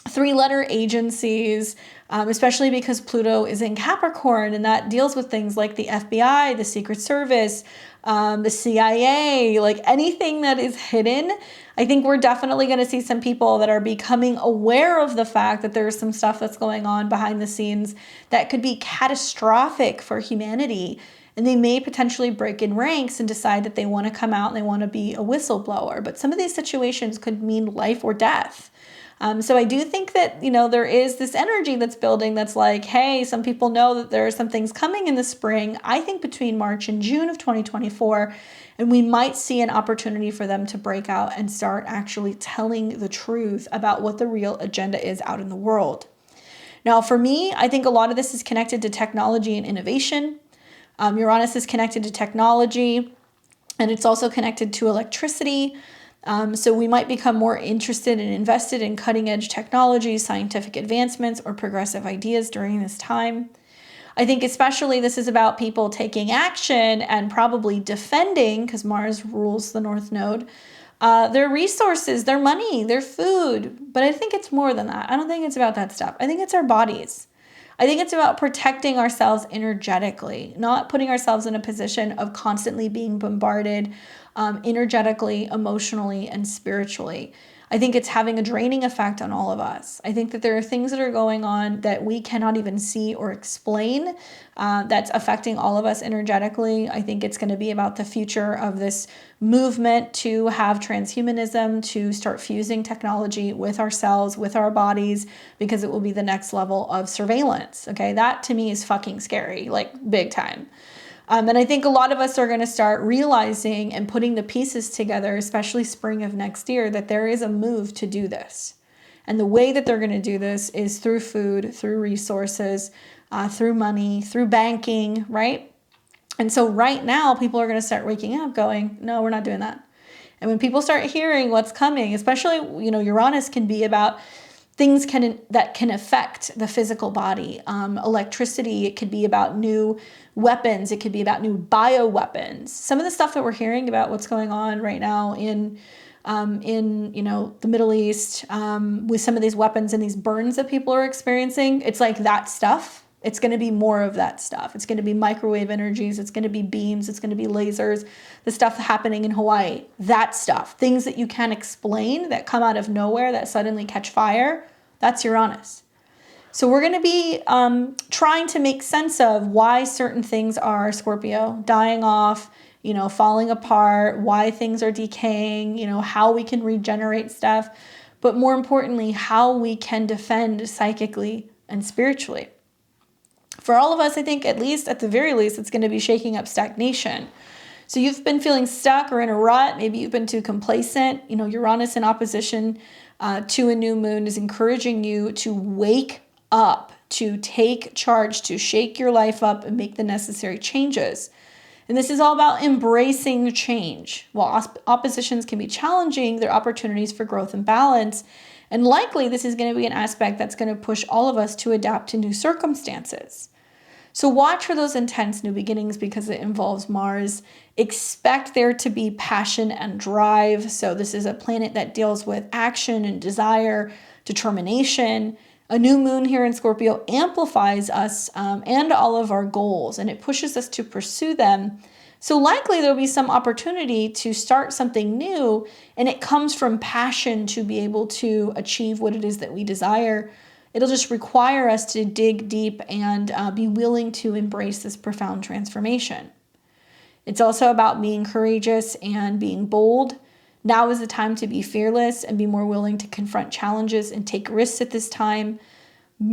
3-letter agencies, especially because Pluto is in Capricorn, and that deals with things like the FBI, the Secret Service, the CIA, like anything that is hidden. I think we're definitely going to see some people that are becoming aware of the fact that there's some stuff that's going on behind the scenes that could be catastrophic for humanity. And they may potentially break in ranks and decide that they want to come out and they want to be a whistleblower. But some of these situations could mean life or death. So I do think that, there is this energy that's building that's like, hey, some people know that there are some things coming in the spring, I think between March and June of 2024, and we might see an opportunity for them to break out and start actually telling the truth about what the real agenda is out in the world. Now, for me, I think a lot of this is connected to technology and innovation. Uranus is connected to technology, and it's also connected to electricity. So we might become more interested and invested in cutting-edge technology, scientific advancements, or progressive ideas during this time. I think especially this is about people taking action and probably defending, because Mars rules the North Node, their resources, their money, their food. But I think it's more than that. I don't think it's about that stuff. I think it's our bodies. I think it's about protecting ourselves energetically, not putting ourselves in a position of constantly being bombarded energetically, emotionally, and spiritually. I think it's having a draining effect on all of us. I think that there are things that are going on that we cannot even see or explain that's affecting all of us energetically. I think it's going to be about the future of this movement to have transhumanism, to start fusing technology with ourselves, with our bodies, because it will be the next level of surveillance. Okay, that to me is fucking scary, like big time. And I think a lot of us are going to start realizing and putting the pieces together, especially spring of next year, that there is a move to do this. And the way that they're going to do this is through food, through resources, through money, through banking, right? And so right now, people are going to start waking up going, no, we're not doing that. And when people start hearing what's coming, especially, Uranus can be about things that can affect the physical body. Electricity, it could be about new weapons. It could be about new bioweapons. Some of the stuff that we're hearing about what's going on right now in the Middle East with some of these weapons and these burns that people are experiencing, it's like that stuff. It's going to be more of that stuff. It's going to be microwave energies. It's going to be beams. It's going to be lasers. The stuff happening in Hawaii, that stuff, things that you can't explain that come out of nowhere that suddenly catch fire, that's Uranus. So we're going to be trying to make sense of why certain things are, Scorpio, dying off, falling apart, why things are decaying, how we can regenerate stuff, but more importantly, how we can defend psychically and spiritually. For all of us, I think at the very least, it's going to be shaking up stagnation. So you've been feeling stuck or in a rut. Maybe you've been too complacent. Uranus in opposition to a new moon is encouraging you to wake up, to take charge, to shake your life up and make the necessary changes. And this is all about embracing change. While oppositions can be challenging, they're opportunities for growth and balance. And likely this is going to be an aspect that's going to push all of us to adapt to new circumstances. So watch for those intense new beginnings because it involves Mars. Expect there to be passion and drive. So this is a planet that deals with action and desire, determination. A new moon here in Scorpio amplifies us and all of our goals, and it pushes us to pursue them. So likely there'll be some opportunity to start something new, and it comes from passion to be able to achieve what it is that we desire. It'll just require us to dig deep and be willing to embrace this profound transformation. It's also about being courageous and being bold. Now is the time to be fearless and be more willing to confront challenges and take risks at this time.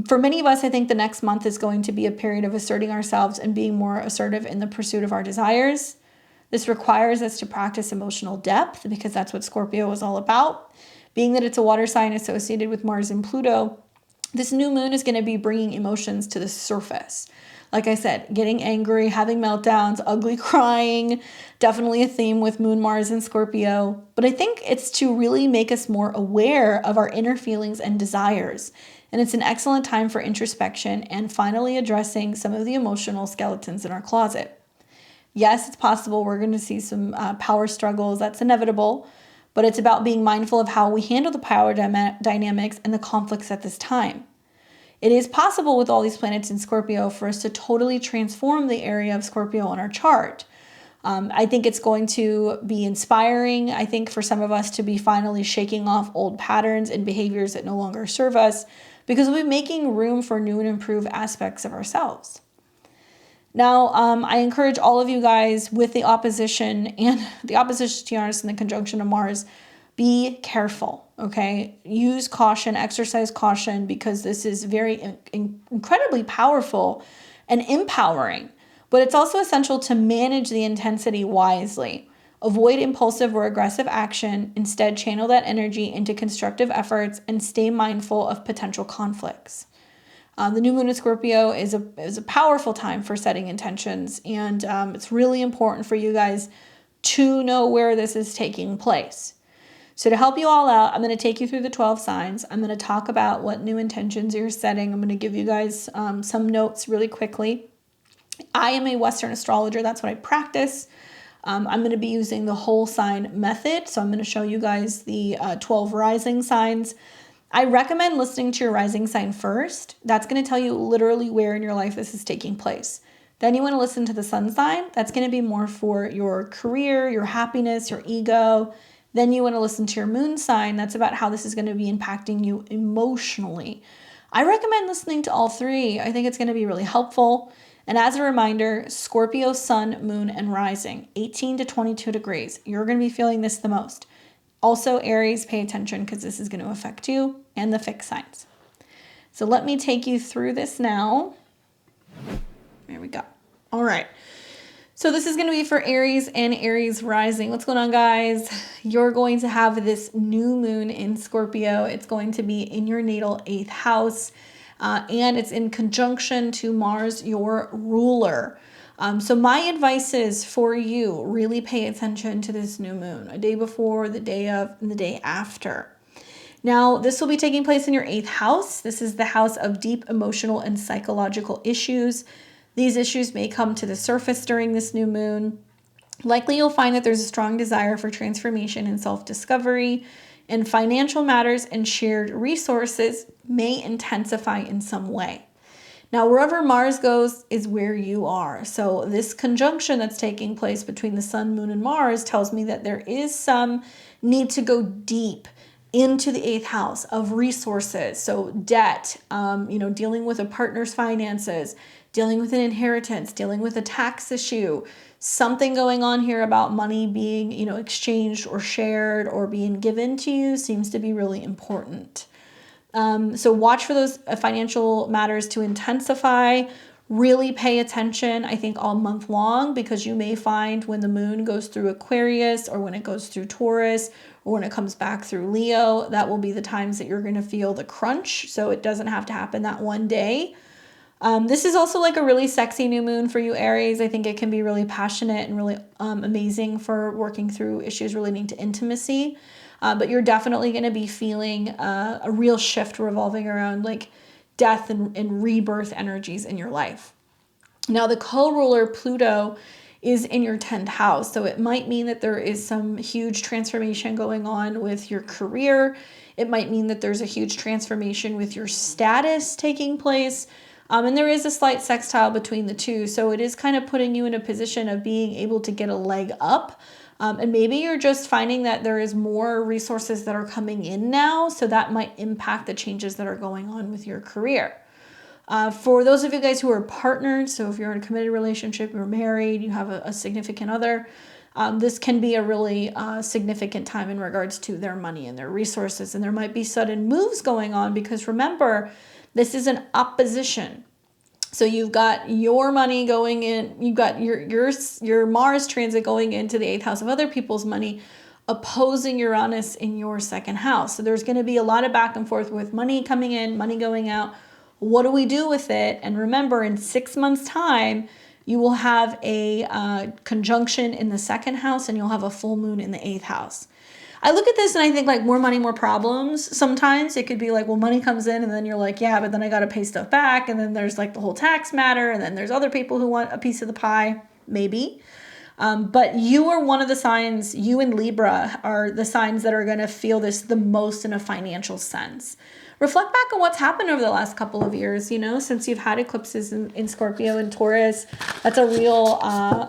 For many of us, I think the next month is going to be a period of asserting ourselves and being more assertive in the pursuit of our desires. This requires us to practice emotional depth because that's what Scorpio is all about. Being that it's a water sign associated with Mars and Pluto, This new moon is going to be bringing emotions to the surface. Like I said, getting angry, having meltdowns, ugly crying, definitely a theme with Moon Mars in Scorpio. But I think it's to really make us more aware of our inner feelings and desires. And it's an excellent time for introspection and finally addressing some of the emotional skeletons in our closet. Yes, it's possible we're going to see some power struggles. That's inevitable. But it's about being mindful of how we handle the power dynamics and the conflicts at this time. It is possible with all these planets in Scorpio for us to totally transform the area of Scorpio on our chart. I think it's going to be inspiring, I think, for some of us to be finally shaking off old patterns and behaviors that no longer serve us, because we'll be making room for new and improved aspects of ourselves. Now, I encourage all of you guys with the opposition and the opposition to Uranus and the conjunction of Mars, be careful, okay? Use caution, exercise caution, because this is very incredibly powerful and empowering. But it's also essential to manage the intensity wisely. Avoid impulsive or aggressive action. Instead, channel that energy into constructive efforts and stay mindful of potential conflicts. The new moon in Scorpio is a powerful time for setting intentions, and it's really important for you guys to know where this is taking place. So to help you all out, I'm going to take you through the 12 signs. I'm going to talk about what new intentions you're setting. I'm going to give you guys some notes really quickly. I am a Western astrologer. That's what I practice. I'm going to be using the whole sign method. So I'm going to show you guys the 12 rising signs. I recommend listening to your rising sign first. That's going to tell you literally where in your life this is taking place. Then you want to listen to the sun sign. That's going to be more for your career, your happiness, your ego. Then you want to listen to your moon sign. That's about how this is going to be impacting you emotionally. I recommend listening to all three. I think it's going to be really helpful. And as a reminder, Scorpio, sun, moon, and rising, 18 to 22 degrees. You're going to be feeling this the most. Also, Aries, pay attention because this is going to affect you, and the fixed signs. So let me take you through this now. There we go. All right. So this is going to be for Aries and Aries rising. What's going on, guys? You're going to have this new moon in Scorpio. It's going to be in your natal 8th house, and it's in conjunction to Mars, your ruler. So my advice is for you, really pay attention to this new moon, a day before, the day of, and the day after. Now, this will be taking place in your 8th house. This is the house of deep emotional and psychological issues. These issues may come to the surface during this new moon. Likely you'll find that there's a strong desire for transformation and self-discovery, and financial matters and shared resources may intensify in some way. Now, wherever Mars goes is where you are. So this conjunction that's taking place between the sun, moon, and Mars tells me that there is some need to go deep into the 8th house of resources. So debt, dealing with a partner's finances, dealing with an inheritance, dealing with a tax issue, something going on here about money being, exchanged or shared or being given to you seems to be really important. So watch for those financial matters to intensify. Really pay attention, I think, all month long, because you may find when the moon goes through Aquarius or when it goes through Taurus or when it comes back through Leo, that will be the times that you're going to feel the crunch. So it doesn't have to happen that one day. This is also like a really sexy new moon for you, Aries. I think it can be really passionate and really amazing for working through issues relating to intimacy. But you're definitely going to be feeling a real shift revolving around like death and rebirth energies in your life. Now, the co-ruler Pluto is in your 10th house. So it might mean that there is some huge transformation going on with your career. It might mean that there's a huge transformation with your status taking place. And there is a slight sextile between the two. So it is kind of putting you in a position of being able to get a leg up. And maybe you're just finding that there is more resources that are coming in now. So that might impact the changes that are going on with your career. For those of you guys who are partnered, so if you're in a committed relationship, you're married, you have a significant other, this can be a really significant time in regards to their money and their resources. And there might be sudden moves going on because remember, this is an opposition. So you've got your money going in, you've got your Mars transit going into the 8th house of other people's money, opposing Uranus in your second house. So there's going to be a lot of back and forth with money coming in, money going out. What do we do with it? And remember, in 6 months' time, you will have a conjunction in the second house, and you'll have a full moon in the 8th house. I look at this and I think like more money, more problems. Sometimes it could be like, well, money comes in and then you're like, yeah, but then I got to pay stuff back. And then there's like the whole tax matter. And then there's other people who want a piece of the pie, maybe. But you are one of the signs, you and Libra are the signs that are going to feel this the most in a financial sense. Reflect back on what's happened over the last couple of years, you know, since you've had eclipses in Scorpio and Taurus. That's a real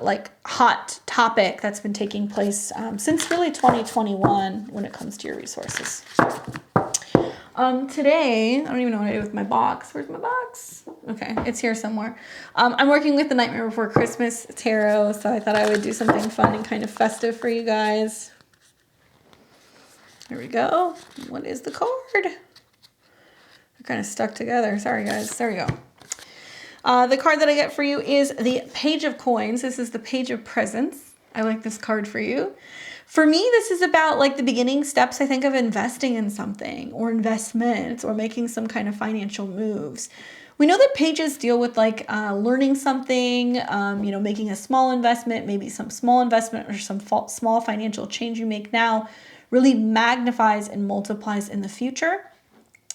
like hot topic that's been taking place since really 2021 when it comes to your resources. Today, I don't even know what I do with my box. Where's my box? Okay, it's here somewhere. I'm working with the Nightmare Before Christmas tarot, so I thought I would do something fun and kind of festive for you guys. Here we go. What is the card? Kind of stuck together. Sorry, guys. There we go. The card that I get for you is the Page of Coins. This is the Page of Presents. I like this card for you. For me, this is about like the beginning steps, I think, of investing in something or investments or making some kind of financial moves. We know that pages deal with like learning something, you know, making a small investment, maybe some small investment or some small financial change you make now really magnifies and multiplies in the future.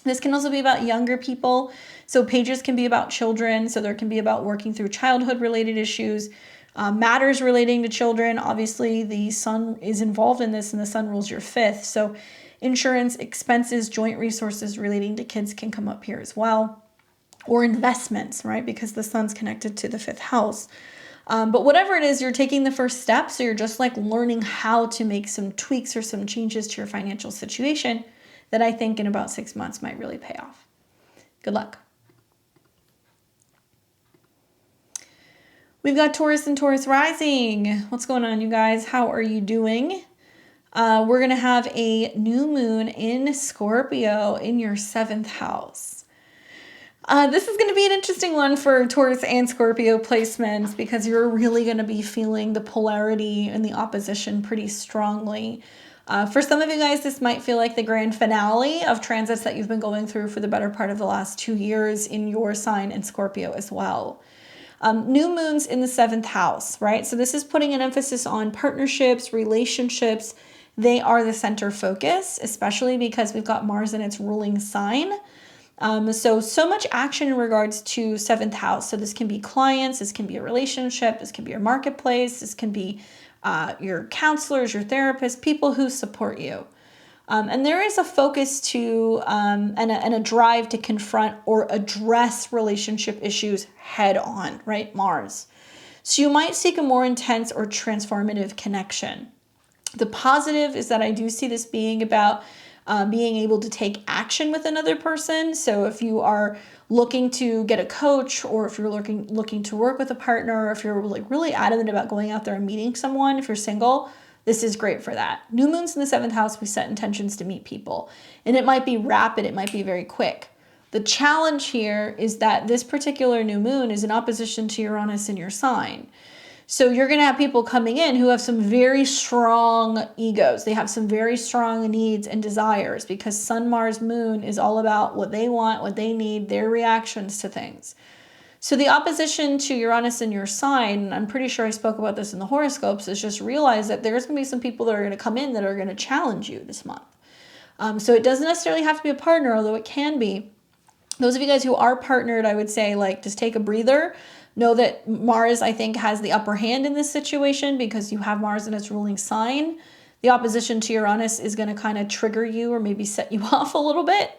This can also be about younger people. So pages can be about children. So there can be about working through childhood related issues, matters relating to children. Obviously, the sun is involved in this and the sun rules your 5th. So insurance, expenses, joint resources relating to kids can come up here as well. Or investments, right? Because the sun's connected to the 5th house. But whatever it is, you're taking the first step. So you're just like learning how to make some tweaks or some changes to your financial situation that I think in about 6 months might really pay off. Good luck. We've got Taurus and Taurus rising. What's going on, you guys? How are you doing? We're going to have a new moon in Scorpio in your 7th house. This is going to be an interesting one for Taurus and Scorpio placements because you're really going to be feeling the polarity and the opposition pretty strongly. For some of you guys, this might feel like the grand finale of transits that you've been going through for the better part of the last 2 years in your sign in Scorpio as well. New moons in the 7th house, right? So this is putting an emphasis on partnerships, relationships. They are the center focus, especially because we've got Mars in its ruling sign. So much action in regards to 7th house. So this can be clients, this can be a relationship, this can be your marketplace, this can be your counselors, your therapists, people who support you. And there is a focus to and a drive to confront or address relationship issues head on, right? Mars. So you might seek a more intense or transformative connection. The positive is that I do see this being about being able to take action with another person. So if you are looking to get a coach, or if you're looking to work with a partner, or if you're like really adamant about going out there and meeting someone, if you're single, this is great for that. New moons in the 7th house, we set intentions to meet people. And it might be rapid, it might be very quick. The challenge here is that this particular new moon is in opposition to Uranus in your sign. So you're going to have people coming in who have some very strong egos. They have some very strong needs and desires because Sun, Mars, Moon is all about what they want, what they need, their reactions to things. So the opposition to Uranus in your sign, and I'm pretty sure I spoke about this in the horoscopes, is just realize that there's going to be some people that are going to come in that are going to challenge you this month. So it doesn't necessarily have to be a partner, although it can be. Those of you guys who are partnered, I would say, like, just take a breather. Know that Mars, I think, has the upper hand in this situation because you have Mars in its ruling sign. The opposition to Uranus is going to kind of trigger you or maybe set you off a little bit.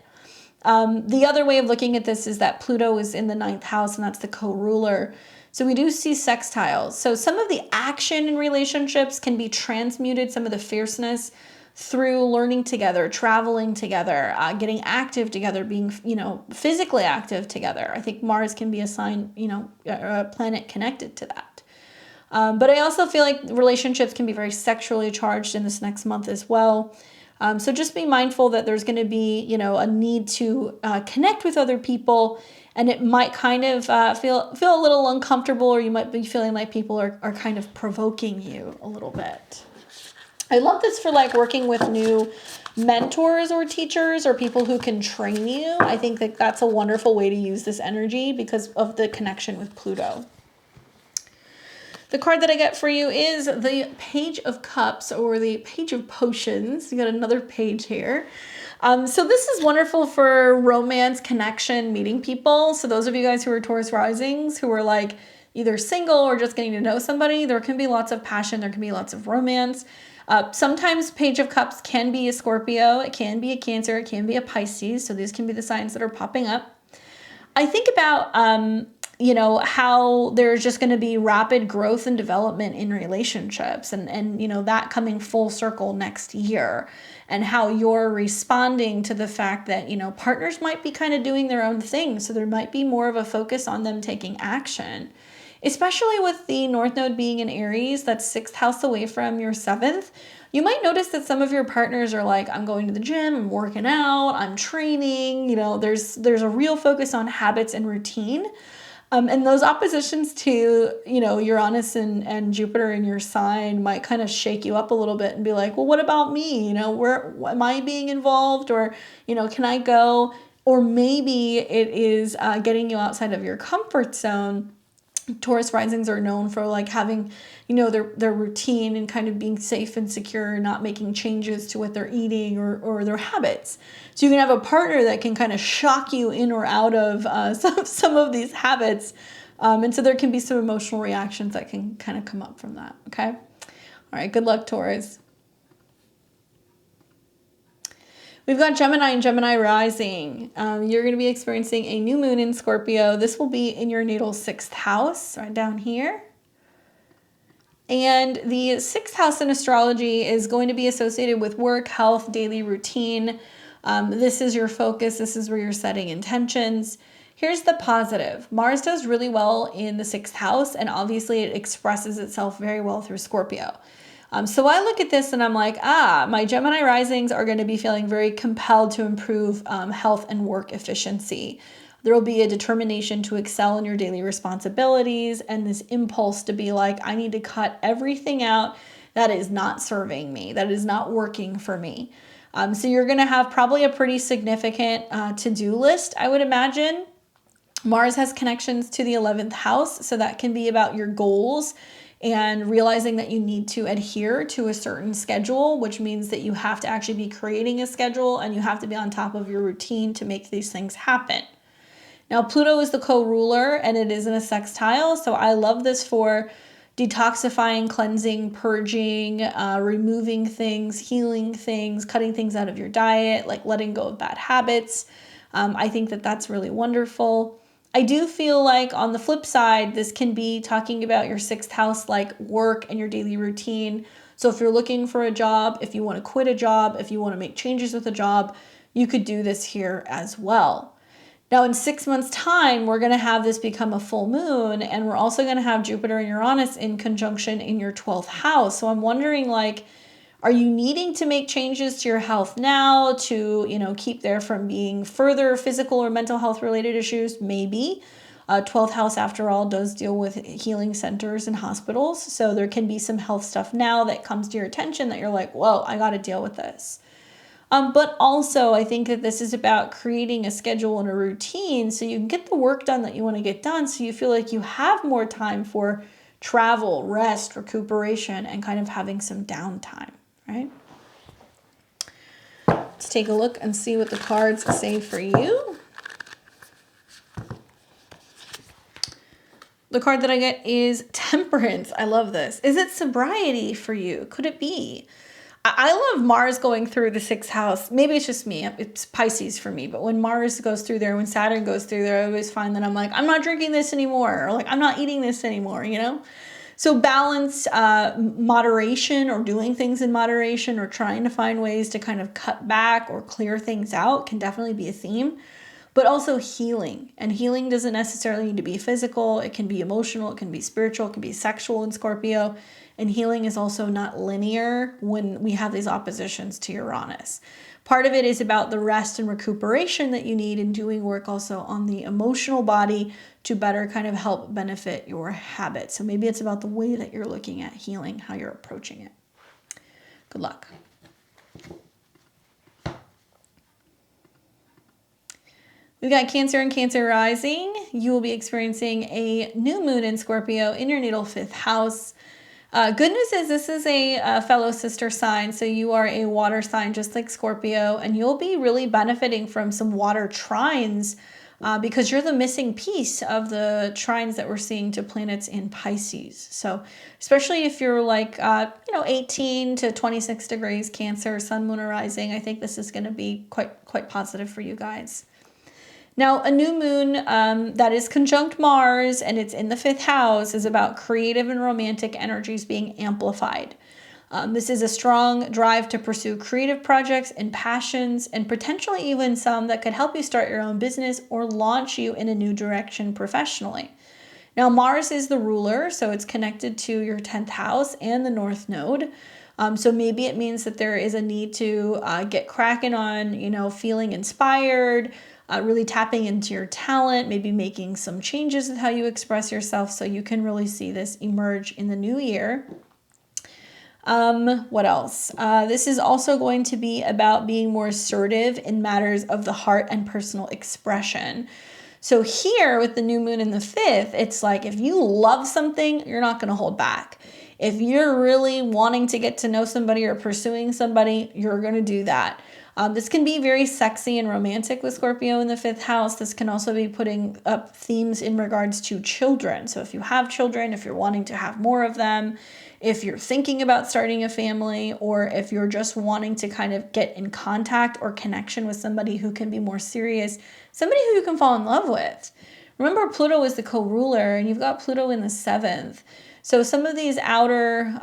The other way of looking at this is that Pluto is in the 9th house, and that's the co-ruler. So we do see sextiles. So some of the action in relationships can be transmuted, some of the fierceness, through learning together, traveling together, getting active together, being, physically active together. I think Mars can be a sign, a planet connected to that. But I also feel like relationships can be very sexually charged in this next month as well. So just be mindful that there's going to be, a need to connect with other people, and it might kind of feel a little uncomfortable, or you might be feeling like people are kind of provoking you a little bit. I love this for like working with new mentors or teachers or people who can train you. I think that that's a wonderful way to use this energy because of the connection with Pluto. The card that I get for you is the Page of Cups or the Page of Potions. You got another page here. So this is wonderful for romance, connection, meeting people. So those of you guys who are Taurus risings, who are like either single or just getting to know somebody, there can be lots of passion. There can be lots of romance. Sometimes Page of Cups can be a Scorpio. It can be a Cancer. It can be a Pisces. So these can be the signs that are popping up. I think about, you know, how there's just going to be rapid growth and development in relationships and, you know, that coming full circle next year and how you're responding to the fact that, you know, partners might be kind of doing their own thing. So there might be more of a focus on them taking action, especially with the North Node being in Aries, that's 6th house away from your 7th. You might notice that some of your partners are like, I'm going to the gym, I'm working out, I'm training. You know, there's a real focus on habits and routine. And those oppositions to, you know, Uranus and Jupiter in your sign might kind of shake you up a little bit and be like, well, what about me? You know, where am I being involved? Or, you know, can I go? Or maybe it is getting you outside of your comfort zone. Taurus risings are known for like having, you know, their routine and kind of being safe and secure, not making changes to what they're eating or their habits. So you can have a partner that can kind of shock you in or out of some of these habits. And so there can be some emotional reactions that can kind of come up from that. Okay. All right. Good luck, Taurus. We've got Gemini and Gemini rising. You're going to be experiencing a new moon in Scorpio. This will be in your natal 6th house, right down here. And the 6th house in astrology is going to be associated with work, health, daily routine. This is your focus. This is where you're setting intentions. Here's the positive. Mars does really well in the 6th house, and obviously it expresses itself very well through Scorpio. So I look at this and I'm like, my Gemini risings are going to be feeling very compelled to improve health and work efficiency. There will be a determination to excel in your daily responsibilities and this impulse to be like, I need to cut everything out that is not serving me, that is not working for me. So you're going to have probably a pretty significant to-do list, I would imagine. Mars has connections to the 11th house, so that can be about your goals and realizing that you need to adhere to a certain schedule, which means that you have to actually be creating a schedule and you have to be on top of your routine to make these things happen. Now, Pluto is the co-ruler and it is in a sextile, so I love this for detoxifying, cleansing, purging, removing things, healing things, cutting things out of your diet, like letting go of bad habits. I think that that's really wonderful. I do feel like on the flip side, this can be talking about your 6th house, like work and your daily routine. So if you're looking for a job, if you want to quit a job, if you want to make changes with a job, you could do this here as well. Now in 6 months' time, we're going to have this become a full moon, and we're also going to have Jupiter and Uranus in conjunction in your 12th house. So I'm wondering, like, are you needing to make changes to your health now to, you know, keep there from being further physical or mental health related issues? Maybe. 12th house, after all, does deal with healing centers and hospitals. So there can be some health stuff now that comes to your attention that you're like, whoa, I got to deal with this. But also, I think that this is about creating a schedule and a routine so you can get the work done that you want to get done, so you feel like you have more time for travel, rest, recuperation, and kind of having some downtime. Right? Let's take a look and see what the cards say for you. The card that I get is Temperance. I love this. Is it sobriety for you? Could it be? I love Mars going through the 6th house. Maybe it's just me. It's Pisces for me. But when Mars goes through there, when Saturn goes through there, I always find that I'm like, I'm not drinking this anymore. Or like, I'm not eating this anymore, you know? So balance, moderation, or doing things in moderation, or trying to find ways to kind of cut back or clear things out can definitely be a theme. But also healing. And healing doesn't necessarily need to be physical. It can be emotional. It can be spiritual. It can be sexual in Scorpio. And healing is also not linear when we have these oppositions to Uranus. Part of it is about the rest and recuperation that you need, and doing work also on the emotional body to better kind of help benefit your habits. So maybe it's about the way that you're looking at healing, how you're approaching it. Good luck. We've got Cancer and Cancer rising. You will be experiencing a new moon in Scorpio in your natal 5th house. Good news is this is a fellow sister sign, so you are a water sign just like Scorpio, and you'll be really benefiting from some water trines because you're the missing piece of the trines that we're seeing to planets in Pisces. So especially if you're like, 18 to 26 degrees Cancer, sun, moon, or rising, I think this is going to be quite positive for you guys. Now, a new moon that is conjunct Mars and it's in the 5th house is about creative and romantic energies being amplified. This is a strong drive to pursue creative projects and passions, and potentially even some that could help you start your own business or launch you in a new direction professionally. Now, Mars is the ruler, so it's connected to your 10th house and the North Node. So maybe it means that there is a need to get cracking on, feeling inspired, really tapping into your talent, maybe making some changes with how you express yourself so you can really see this emerge in the new year. What else? This is also going to be about being more assertive in matters of the heart and personal expression. So here with the new moon in the 5th, it's like if you love something, you're not going to hold back. If you're really wanting to get to know somebody or pursuing somebody, you're going to do that. This can be very sexy and romantic with Scorpio in the 5th house. This can also be putting up themes in regards to children. So if you have children, if you're wanting to have more of them, if you're thinking about starting a family, or if you're just wanting to kind of get in contact or connection with somebody who can be more serious, somebody who you can fall in love with. Remember, Pluto is the co-ruler, and you've got Pluto in the 7th. So some of these outer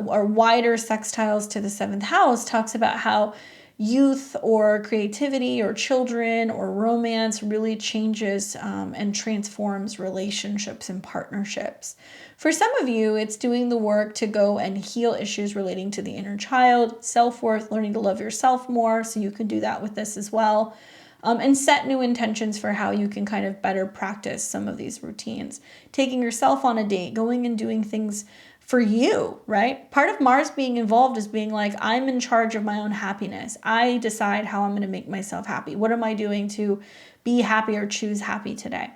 or wider sextiles to the 7th house talks about how youth or creativity or children or romance really changes and transforms relationships and partnerships. For some of you, it's doing the work to go and heal issues relating to the inner child, self-worth, learning to love yourself more, so you can do that with this as well. And set new intentions for how you can kind of better practice some of these routines. Taking yourself on a date, going and doing things for you, right? Part of Mars being involved is being like, I'm in charge of my own happiness. I decide how I'm going to make myself happy. What am I doing to be happy or choose happy today?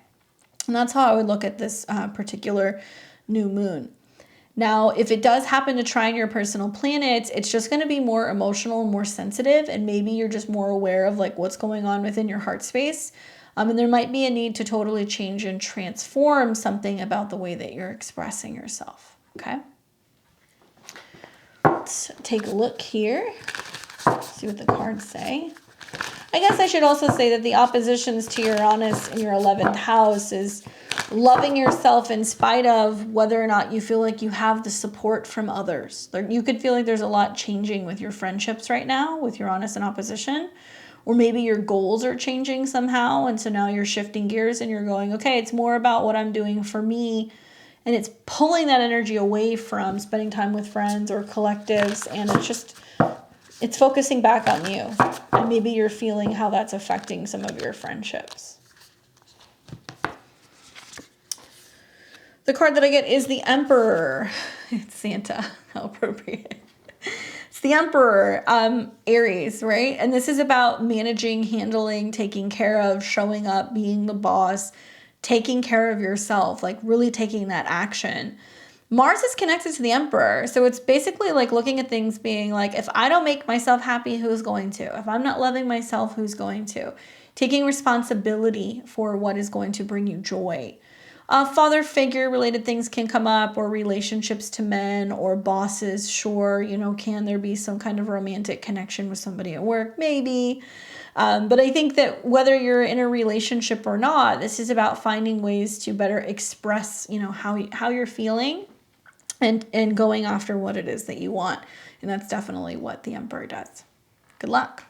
And that's how I would look at this particular new moon. Now, if it does happen to trine your personal planets, it's just going to be more emotional and more sensitive, and maybe you're just more aware of like what's going on within your heart space. And there might be a need to totally change and transform something about the way that you're expressing yourself. Okay, let's take a look here, see what the cards say. I guess I should also say that the oppositions to Uranus in your 11th house is loving yourself in spite of whether or not you feel like you have the support from others. You could feel like there's a lot changing with your friendships right now with Uranus in opposition, or maybe your goals are changing somehow, and so now you're shifting gears and you're going, okay, it's more about what I'm doing for me. And it's pulling that energy away from spending time with friends or collectives. And it's focusing back on you. And maybe you're feeling how that's affecting some of your friendships. The card that I get is the Emperor. It's Santa. How appropriate. It's the Emperor, Aries, right? And this is about managing, handling, taking care of, showing up, being the boss, taking care of yourself, like really taking that action. Mars is connected to the Emperor. So it's basically like looking at things being like, if I don't make myself happy, who's going to? If I'm not loving myself, who's going to? Taking responsibility for what is going to bring you joy. Father figure related things can come up, or relationships to men or bosses. Sure, can there be some kind of romantic connection with somebody at work? Maybe. But I think that whether you're in a relationship or not, this is about finding ways to better express, how you're feeling and going after what it is that you want. And that's definitely what the Emperor does. Good luck.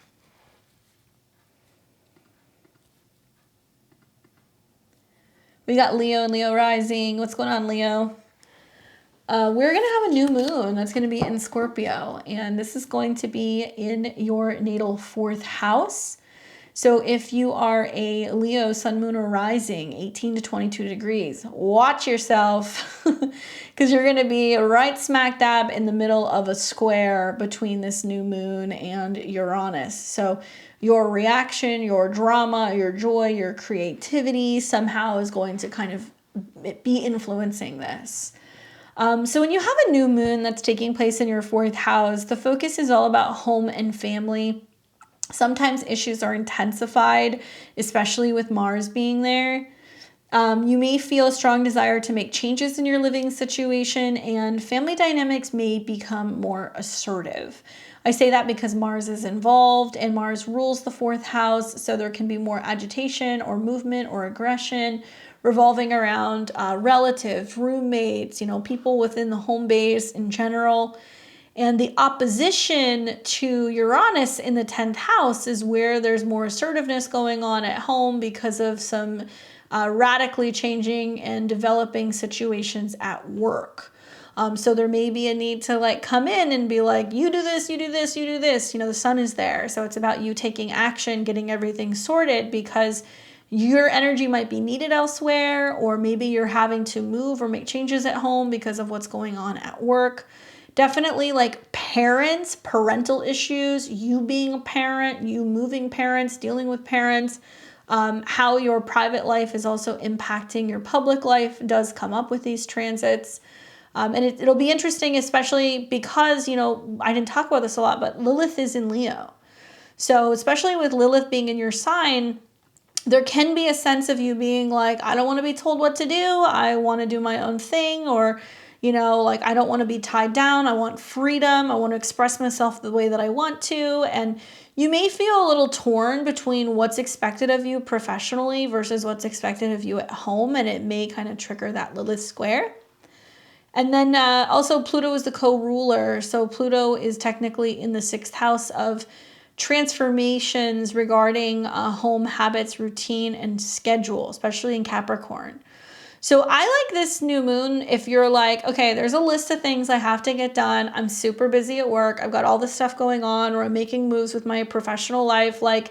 We got Leo and Leo rising. What's going on, Leo? We're going to have a new moon that's going to be in Scorpio, and this is going to be in your natal 4th house. So if you are a Leo, sun, moon, or rising, 18 to 22 degrees, watch yourself because you're going to be right smack dab in the middle of a square between this new moon and Uranus. So your reaction, your drama, your joy, your creativity somehow is going to kind of be influencing this. So when you have a new moon that's taking place in your 4th house, the focus is all about home and family. Sometimes issues are intensified, especially with Mars being there. You may feel a strong desire to make changes in your living situation, and family dynamics may become more assertive. I say that because Mars is involved and Mars rules the 4th house, so there can be more agitation or movement or aggression revolving around relatives, roommates, people within the home base in general. And the opposition to Uranus in the 10th house is where there's more assertiveness going on at home because of some radically changing and developing situations at work. So there may be a need to come in and be like, you do this, you do this, you do this. The sun is there. So it's about you taking action, getting everything sorted because your energy might be needed elsewhere, or maybe you're having to move or make changes at home because of what's going on at work. Definitely parents, parental issues, you being a parent, you moving parents, dealing with parents, how your private life is also impacting your public life does come up with these transits. And it'll be interesting, especially because, I didn't talk about this a lot, but Lilith is in Leo. So especially with Lilith being in your sign, there can be a sense of you being like, I don't want to be told what to do. I want to do my own thing, or I don't want to be tied down. I want freedom. I want to express myself the way that I want to. And you may feel a little torn between what's expected of you professionally versus what's expected of you at home. And it may kind of trigger that Lilith square. And then also Pluto is the co-ruler. So Pluto is technically in the 6th house of transformations regarding home habits, routine, and schedule, especially in Capricorn. So I like this new moon if you're like, okay, there's a list of things I have to get done. I'm super busy at work. I've got all this stuff going on, or I'm making moves with my professional life. I'm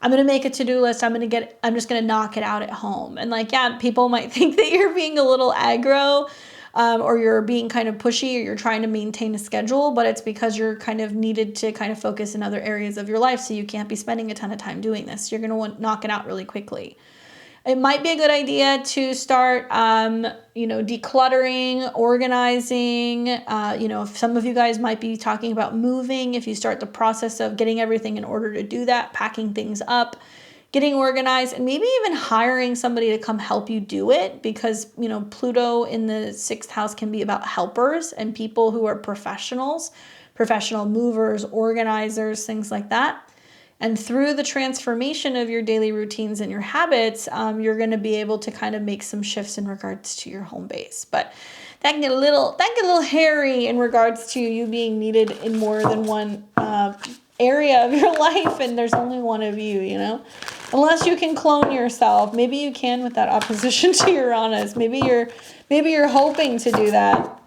going to make a to-do list. I'm just going to knock it out at home. And people might think that you're being a little aggro, or you're being kind of pushy, or you're trying to maintain a schedule, but it's because you're kind of needed to kind of focus in other areas of your life. So you can't be spending a ton of time doing this. You're going to want to knock it out really quickly. It might be a good idea to start, decluttering, organizing. If some of you guys might be talking about moving, if you start the process of getting everything in order to do that, packing things up, getting organized, and maybe even hiring somebody to come help you do it, because, Pluto in the 6th house can be about helpers and people who are professionals, professional movers, organizers, things like that. And through the transformation of your daily routines and your habits, you're going to be able to kind of make some shifts in regards to your home base. But that can get a little hairy in regards to you being needed in more than one area of your life, and there's only one of you, unless you can clone yourself. Maybe you can with that opposition to Uranus. Maybe you're hoping to do that,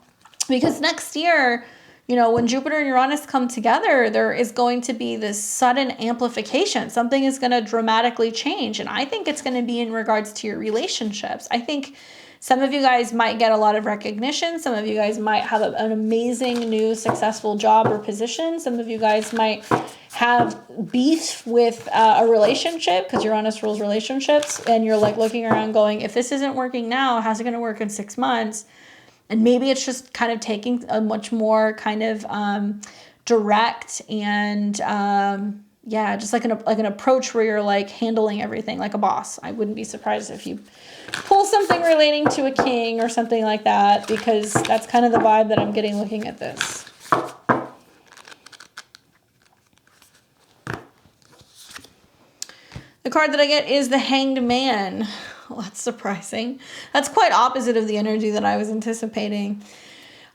because next year, when Jupiter and Uranus come together, there is going to be this sudden amplification. Something is going to dramatically change. And I think it's going to be in regards to your relationships. I think some of you guys might get a lot of recognition. Some of you guys might have an amazing new successful job or position. Some of you guys might have beef with a relationship, because Uranus rules relationships. And you're looking around going, if this isn't working now, how's it going to work in 6 months? And maybe it's just kind of taking a much more kind of direct and just like an approach where you're handling everything like a boss. I wouldn't be surprised if you pull something relating to a king or something like that, because that's kind of the vibe that I'm getting looking at this. The card that I get is the Hanged Man. Well, that's surprising. That's quite opposite of the energy that I was anticipating.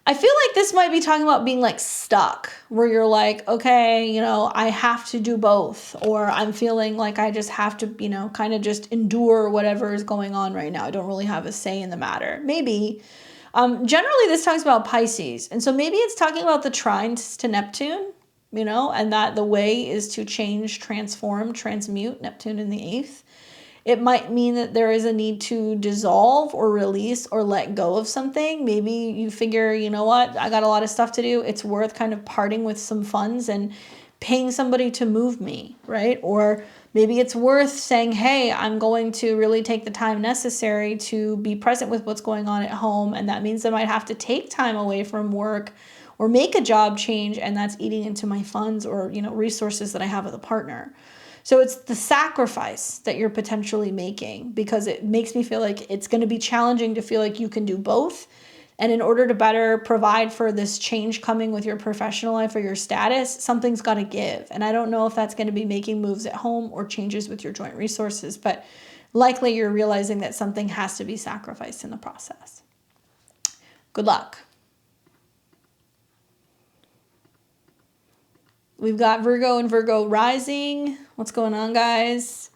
I feel like this might be talking about being stuck, where you're okay, I have to do both, or I'm feeling like I just have to, kind of just endure whatever is going on right now. I don't really have a say in the matter. Maybe. Generally, this talks about Pisces. And so maybe it's talking about the trines to Neptune. you know, and that the way is to change, transform, transmute, Neptune in the 8th. It might mean that there is a need to dissolve or release or let go of something. Maybe you figure, you know what, I got a lot of stuff to do. It's worth kind of parting with some funds and paying somebody to move me, right? Or maybe it's worth saying, hey, I'm going to really take the time necessary to be present with what's going on at home. And that means I might have to take time away from work or make a job change, and that's eating into my funds or, you know, resources that I have with a partner. So it's the sacrifice that you're potentially making, because it makes me feel like it's going to be challenging to feel like you can do both. And in order to better provide for this change coming with your professional life or your status, something's got to give. And I don't know if that's going to be making moves at home or changes with your joint resources, but likely you're realizing that something has to be sacrificed in the process. Good luck. We've got Virgo and Virgo rising. What's going on, guys?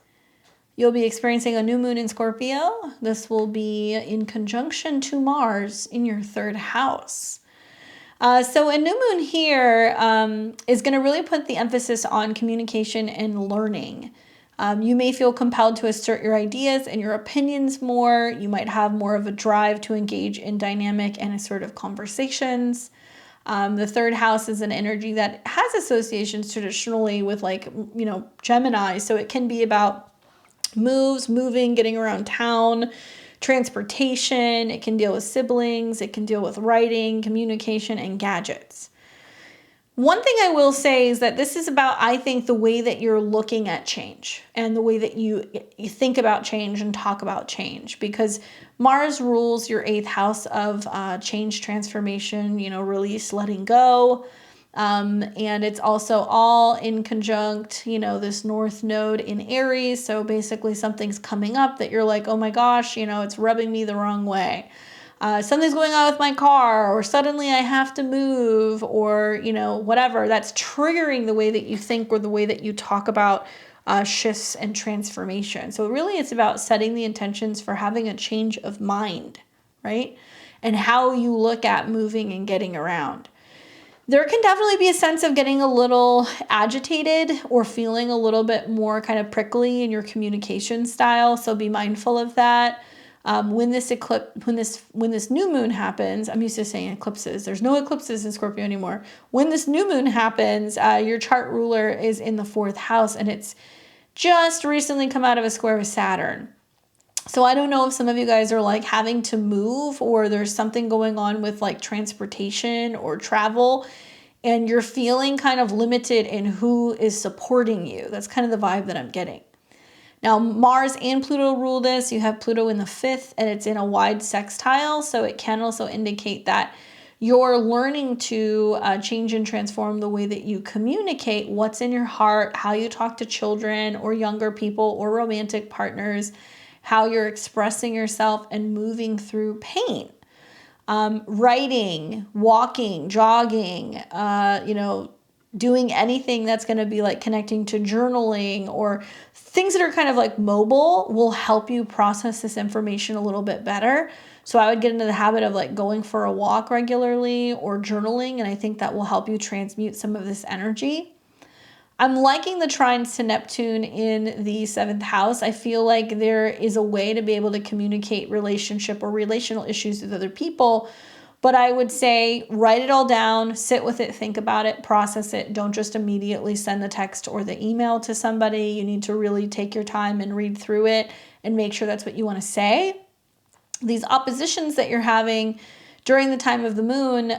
You'll be experiencing a new moon in Scorpio. This will be in conjunction to Mars in your 3rd house. So a new moon here is going to really put the emphasis on communication and learning. You may feel compelled to assert your ideas and your opinions more. You might have more of a drive to engage in dynamic and assertive conversations. The 3rd house is an energy that has associations traditionally with, like, you know, Gemini. So it can be about moves, moving, getting around town, transportation. It can deal with siblings. It can deal with writing, communication, and gadgets. One thing I will say is that this is about, I think, the way that you're looking at change and the way that you think about change and talk about change, because Mars rules your 8th house of change, transformation, you know, release, letting go. And it's also all in conjunct, you know, this North node in Aries. So basically something's coming up that you're like, oh my gosh, you know, it's rubbing me the wrong way. Something's going on with my car, or suddenly I have to move, or, you know, whatever. That's triggering the way that you think or the way that you talk about shifts and transformation. So really it's about setting the intentions for having a change of mind, right? And how you look at moving and getting around. There can definitely be a sense of getting a little agitated or feeling a little bit more kind of prickly in your communication style. So be mindful of that. When this new moon happens, I'm used to saying eclipses. There's no eclipses in Scorpio anymore. When this new moon happens, your chart ruler is in the 4th house, and it's just recently come out of a square with Saturn. So I don't know if some of you guys are like having to move, or there's something going on with like transportation or travel, and you're feeling kind of limited in who is supporting you. That's kind of the vibe that I'm getting. Now, Mars and Pluto rule this. You have Pluto in the 5th, and it's in a wide sextile. So it can also indicate that you're learning to change and transform the way that you communicate, what's in your heart, how you talk to children or younger people or romantic partners, how you're expressing yourself and moving through pain. Writing, walking, jogging, you know, doing anything that's going to be like connecting to journaling or things that are kind of like mobile will help you process this information a little bit better. So I would get into the habit of like going for a walk regularly or journaling, and I think that will help you transmute some of this energy. I'm liking the trines to Neptune in the 7th house. I feel like there is a way to be able to communicate relationship or relational issues with other people. But I would say write it all down, sit with it, think about it, process it. Don't just immediately send the text or the email to somebody. You need to really take your time and read through it and make sure that's what you want to say. These oppositions that you're having during the time of the moon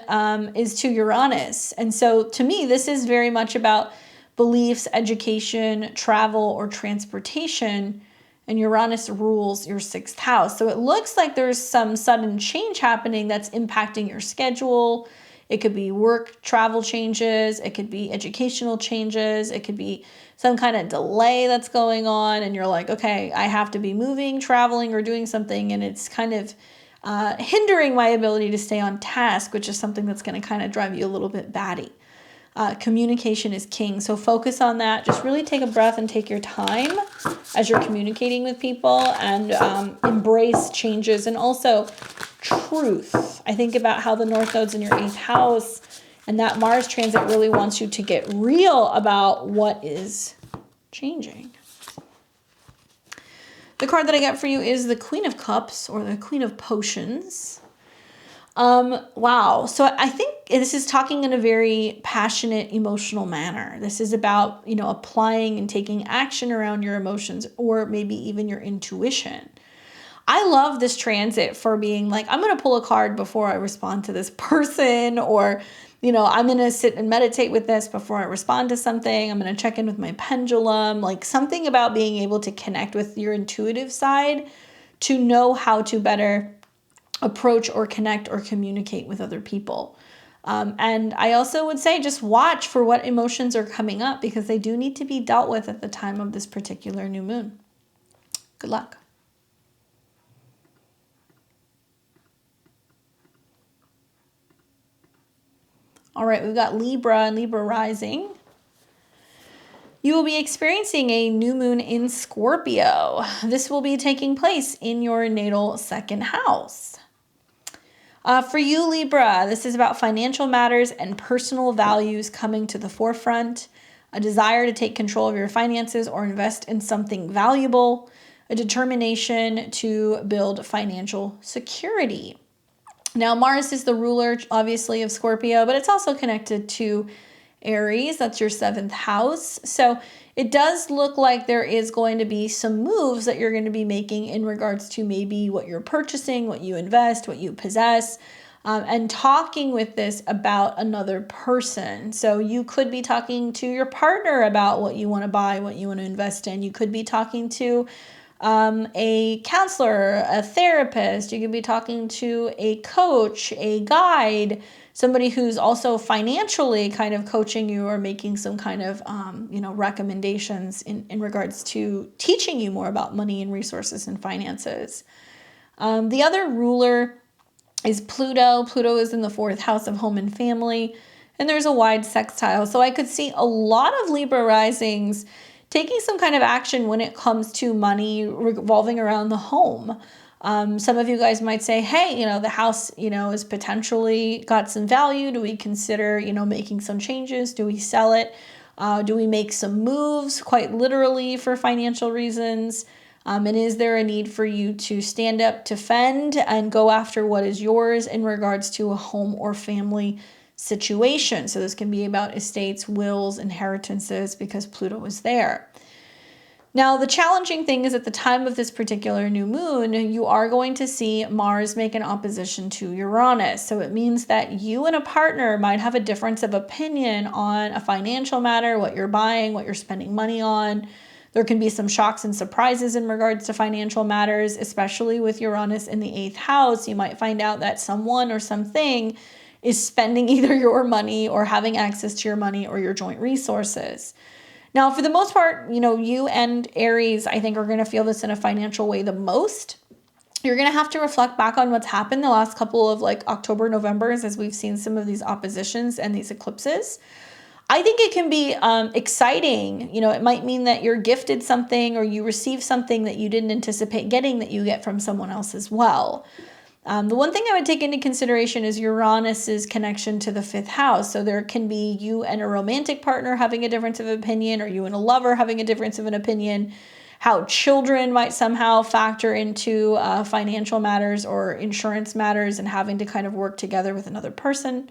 is to Uranus. And so to me, this is very much about beliefs, education, travel, or transportation. And Uranus rules your 6th house. So it looks like there's some sudden change happening that's impacting your schedule. It could be work travel changes. It could be educational changes. It could be some kind of delay that's going on. And you're like, okay, I have to be moving, traveling, or doing something. And it's kind of hindering my ability to stay on task, which is something that's going to kind of drive you a little bit batty. Communication is king. So focus on that. Just really take a breath and take your time as you're communicating with people, and embrace changes and also truth. I think about how the North Node's in your 8th house, And that Mars transit really wants you to get real about what is changing. The card that I got for you is the Queen of Cups, or the Queen of Potions. Wow. So I think this is talking in a very passionate, emotional manner. This is about, you know, applying and taking action around your emotions, or maybe even your intuition. I love this transit for being like, I'm going to pull a card before I respond to this person, or, you know, I'm going to sit and meditate with this before I respond to something. I'm going to check in with my pendulum, like something about being able to connect with your intuitive side to know how to better approach or connect or communicate with other people. And I also would say just watch for what emotions are coming up, because they do need to be dealt with at the time of this particular new moon. Good luck. All right, we've got Libra and Libra rising. You will be experiencing a new moon in Scorpio. This will be taking place in your natal second house. For you, Libra, this is about financial matters and personal values coming to the forefront, a desire to take control of your finances or invest in something valuable, a determination to build financial security. Now, Mars is the ruler, obviously, of Scorpio, but it's also connected to Aries. That's your 7th house. So it does look like there is going to be some moves that you're going to be making in regards to maybe what you're purchasing, what you invest, what you possess, and talking with this about another person. So you could be talking to your partner about what you want to buy, what you want to invest in. You could be talking to a counselor, a therapist. You could be talking to a coach, a guide, somebody who's also financially kind of coaching you or making some kind of, recommendations in regards to teaching you more about money and resources and finances. The other ruler is Pluto. Pluto is in the 4th house of home and family, and there's a wide sextile. So I could see a lot of Libra risings taking some kind of action when it comes to money revolving around the home. Some of you guys might say, hey, the house, is potentially got some value. Do we consider, making some changes? Do we sell it? Do we make some moves, quite literally, for financial reasons? And is there a need for you to stand up, defend, and go after what is yours in regards to a home or family situation? So this can be about estates, wills, inheritances, because Pluto is there. Now, the challenging thing is at the time of this particular new moon, you are going to see Mars make an opposition to Uranus. So it means that you and a partner might have a difference of opinion on a financial matter, what you're buying, what you're spending money on. There can be some shocks and surprises in regards to financial matters, especially with Uranus in the 8th house. You might find out that someone or something is spending either your money or having access to your money or your joint resources. Now, for the most part, you and Aries, I think, are going to feel this in a financial way the most. You're going to have to reflect back on what's happened the last couple of October, Novembers, as we've seen some of these oppositions and these eclipses. I think it can be exciting. It might mean that you're gifted something or you receive something that you didn't anticipate getting that you get from someone else as well. The one thing I would take into consideration is Uranus's connection to the 5th house. So there can be you and a romantic partner having a difference of opinion, or you and a lover having a difference of an opinion. How children might somehow factor into financial matters or insurance matters and having to kind of work together with another person.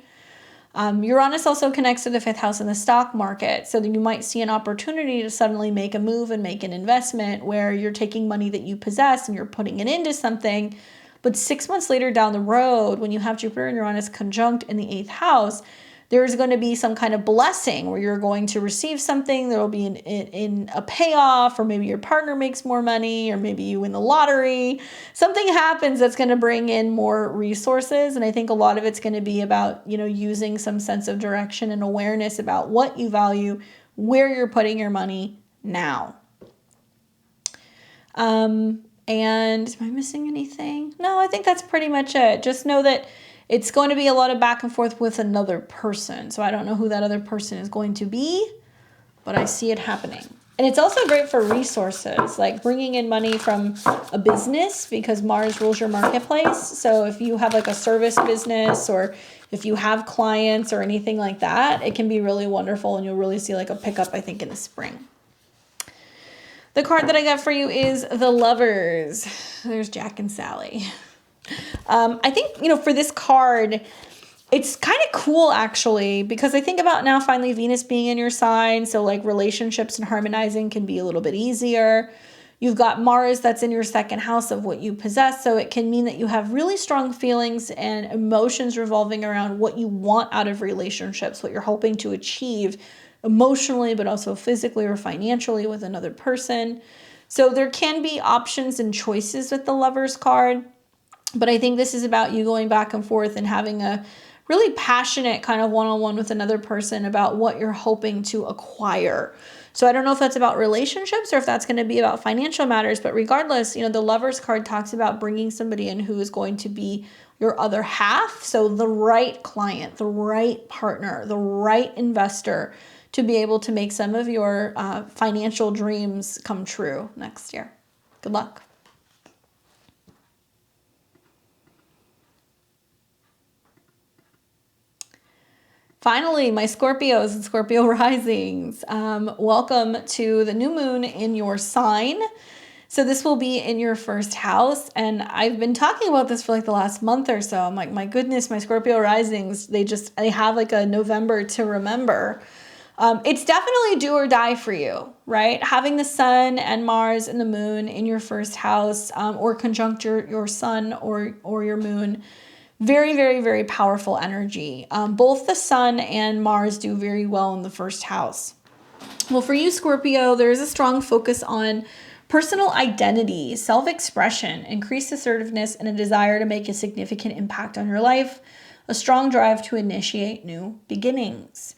Uranus also connects to the 5th house in the stock market. So then you might see an opportunity to suddenly make a move and make an investment where you're taking money that you possess and you're putting it into something. But 6 months later down the road, when you have Jupiter and Uranus conjunct in the 8th house, there's going to be some kind of blessing where you're going to receive something. There will be in a payoff, or maybe your partner makes more money, or maybe you win the lottery. Something happens that's going to bring in more resources. And I think a lot of it's going to be about, using some sense of direction and awareness about what you value, where you're putting your money now. And am I missing anything? No, I think that's pretty much it. Just know that it's going to be a lot of back and forth with another person. So I don't know who that other person is going to be, but I see it happening. And it's also great for resources, like bringing in money from a business, because Mars rules your marketplace. So if you have like a service business, or if you have clients or anything like that, it can be really wonderful, and you'll really see like a pickup, I think, in the spring. The card that I got for you is the Lovers. There's Jack and Sally. I think, for this card, it's kind of cool actually, because I think about now finally Venus being in your sign. So like relationships and harmonizing can be a little bit easier. You've got Mars that's in your second house of what you possess. So it can mean that you have really strong feelings and emotions revolving around what you want out of relationships, what you're hoping to achieve emotionally, but also physically or financially with another person. So there can be options and choices with the Lovers card. But I think this is about you going back and forth and having a really passionate kind of one-on-one with another person about what you're hoping to acquire. So I don't know if that's about relationships or if that's going to be about financial matters, but regardless, the Lovers card talks about bringing somebody in who is going to be your other half. So the right client, the right partner, the right investor to be able to make some of your financial dreams come true next year. Good luck. Finally, my Scorpios and Scorpio risings, welcome to the new moon in your sign. So this will be in your first house. And I've been talking about this for like the last month or so. I'm like, my goodness, my Scorpio risings, they have like a November to remember. It's definitely do or die for you, right? Having the sun and Mars and the moon in your first house, or conjunct your sun or your moon. Very, very, very powerful energy. Both the sun and Mars do very well in the first house. Well, for you, Scorpio, there is a strong focus on personal identity, self-expression, increased assertiveness, and a desire to make a significant impact on your life, a strong drive to initiate new beginnings.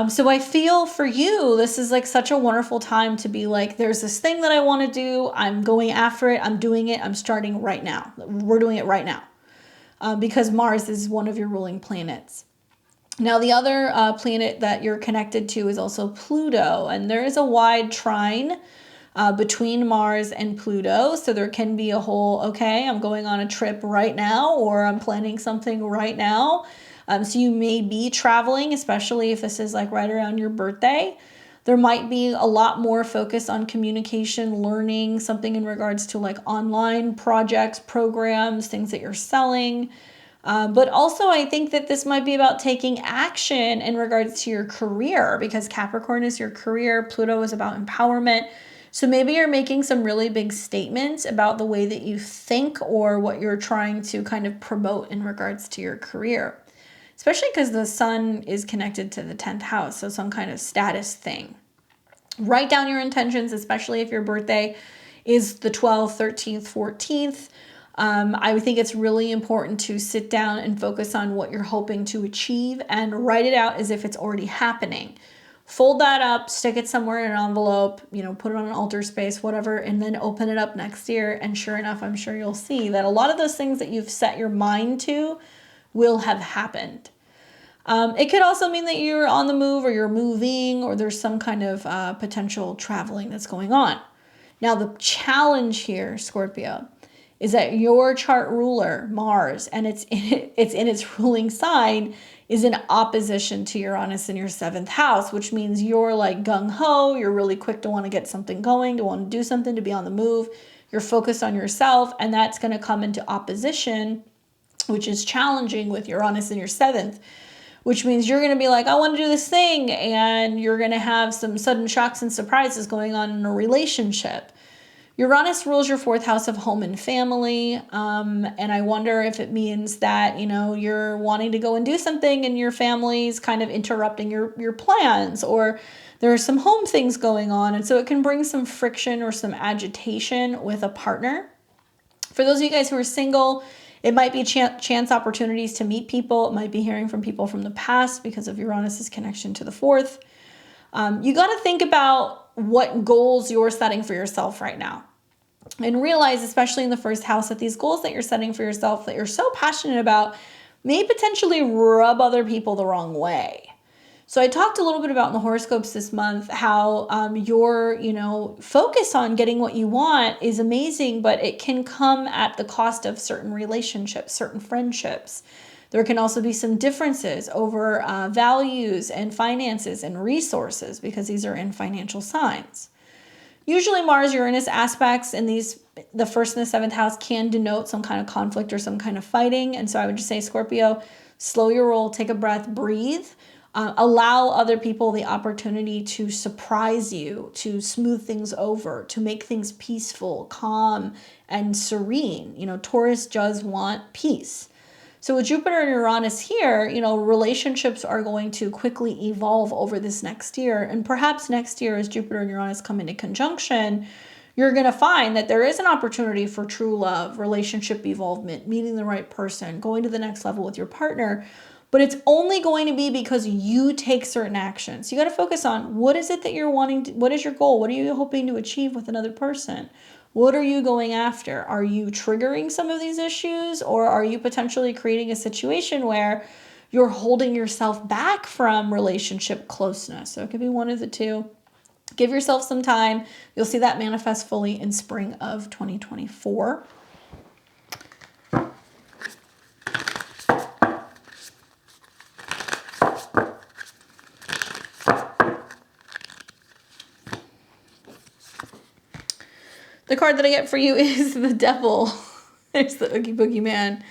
So I feel for you, this is like such a wonderful time to be like, there's this thing that I want to do. I'm going after it. I'm doing it. I'm starting right now. We're doing it right now. Because Mars is one of your ruling planets. Now, the other planet that you're connected to is also Pluto, and there is a wide trine between Mars and Pluto. So there can be a whole, okay, I'm going on a trip right now, or I'm planning something right now. So you may be traveling, especially if this is like right around your birthday. There might be a lot more focus on communication, learning, something in regards to like online projects, programs, things that you're selling. But also I think that this might be about taking action in regards to your career, because Capricorn is your career, Pluto is about empowerment. So maybe you're making some really big statements about the way that you think or what you're trying to kind of promote in regards to your career. Especially because the sun is connected to the 10th house, so some kind of status thing. Write down your intentions, especially if your birthday is the 12th, 13th, 14th. I think it's really important to sit down and focus on what you're hoping to achieve and write it out as if it's already happening. Fold that up, stick it somewhere in an envelope, put it on an altar space, whatever, and then open it up next year. And sure enough, I'm sure you'll see that a lot of those things that you've set your mind to will have happened. It could also mean that you're on the move, or you're moving, or there's some kind of potential traveling that's going on. Now, the challenge here, Scorpio, is that your chart ruler, Mars, and it's in its ruling sign, is in opposition to Uranus in your 7th house, which means you're like gung-ho, you're really quick to want to get something going, to want to do something, to be on the move. You're focused on yourself, and that's going to come into opposition, which is challenging with Uranus in your 7th. Which means you're going to be like, I want to do this thing, and you're going to have some sudden shocks and surprises going on in a relationship. Uranus rules your 4th house of home and family, and I wonder if it means that, you're wanting to go and do something and your family's kind of interrupting your plans, or there are some home things going on, and so it can bring some friction or some agitation with a partner. For those of you guys who are single, it might be chance opportunities to meet people. It might be hearing from people from the past because of Uranus's connection to the 4th. You got to think about what goals you're setting for yourself right now. And realize, especially in the first house, that these goals that you're setting for yourself that you're so passionate about may potentially rub other people the wrong way. So I talked a little bit about in the horoscopes this month how your, focus on getting what you want is amazing, but it can come at the cost of certain relationships, certain friendships. There can also be some differences over values and finances and resources because these are in financial signs. Usually Mars-Uranus aspects in the first and the seventh house can denote some kind of conflict or some kind of fighting. And so I would just say, Scorpio, slow your roll, take a breath, breathe. Allow other people the opportunity to surprise you, to smooth things over, to make things peaceful, calm, and serene. Taurus does want peace. So with Jupiter and Uranus here, relationships are going to quickly evolve over this next year. And perhaps next year, as Jupiter and Uranus come into conjunction, you're going to find that there is an opportunity for true love, relationship evolvement, meeting the right person, going to the next level with your partner. But it's only going to be because you take certain actions. You got to focus on what is it that you're wanting to, what is your goal? What are you hoping to achieve with another person? What are you going after? Are you triggering some of these issues, or are you potentially creating a situation where you're holding yourself back from relationship closeness? So it could be one of the two. Give yourself some time. You'll see that manifest fully in spring of 2024. The card that I get for you is the Devil. There's the Oogie Boogie Man.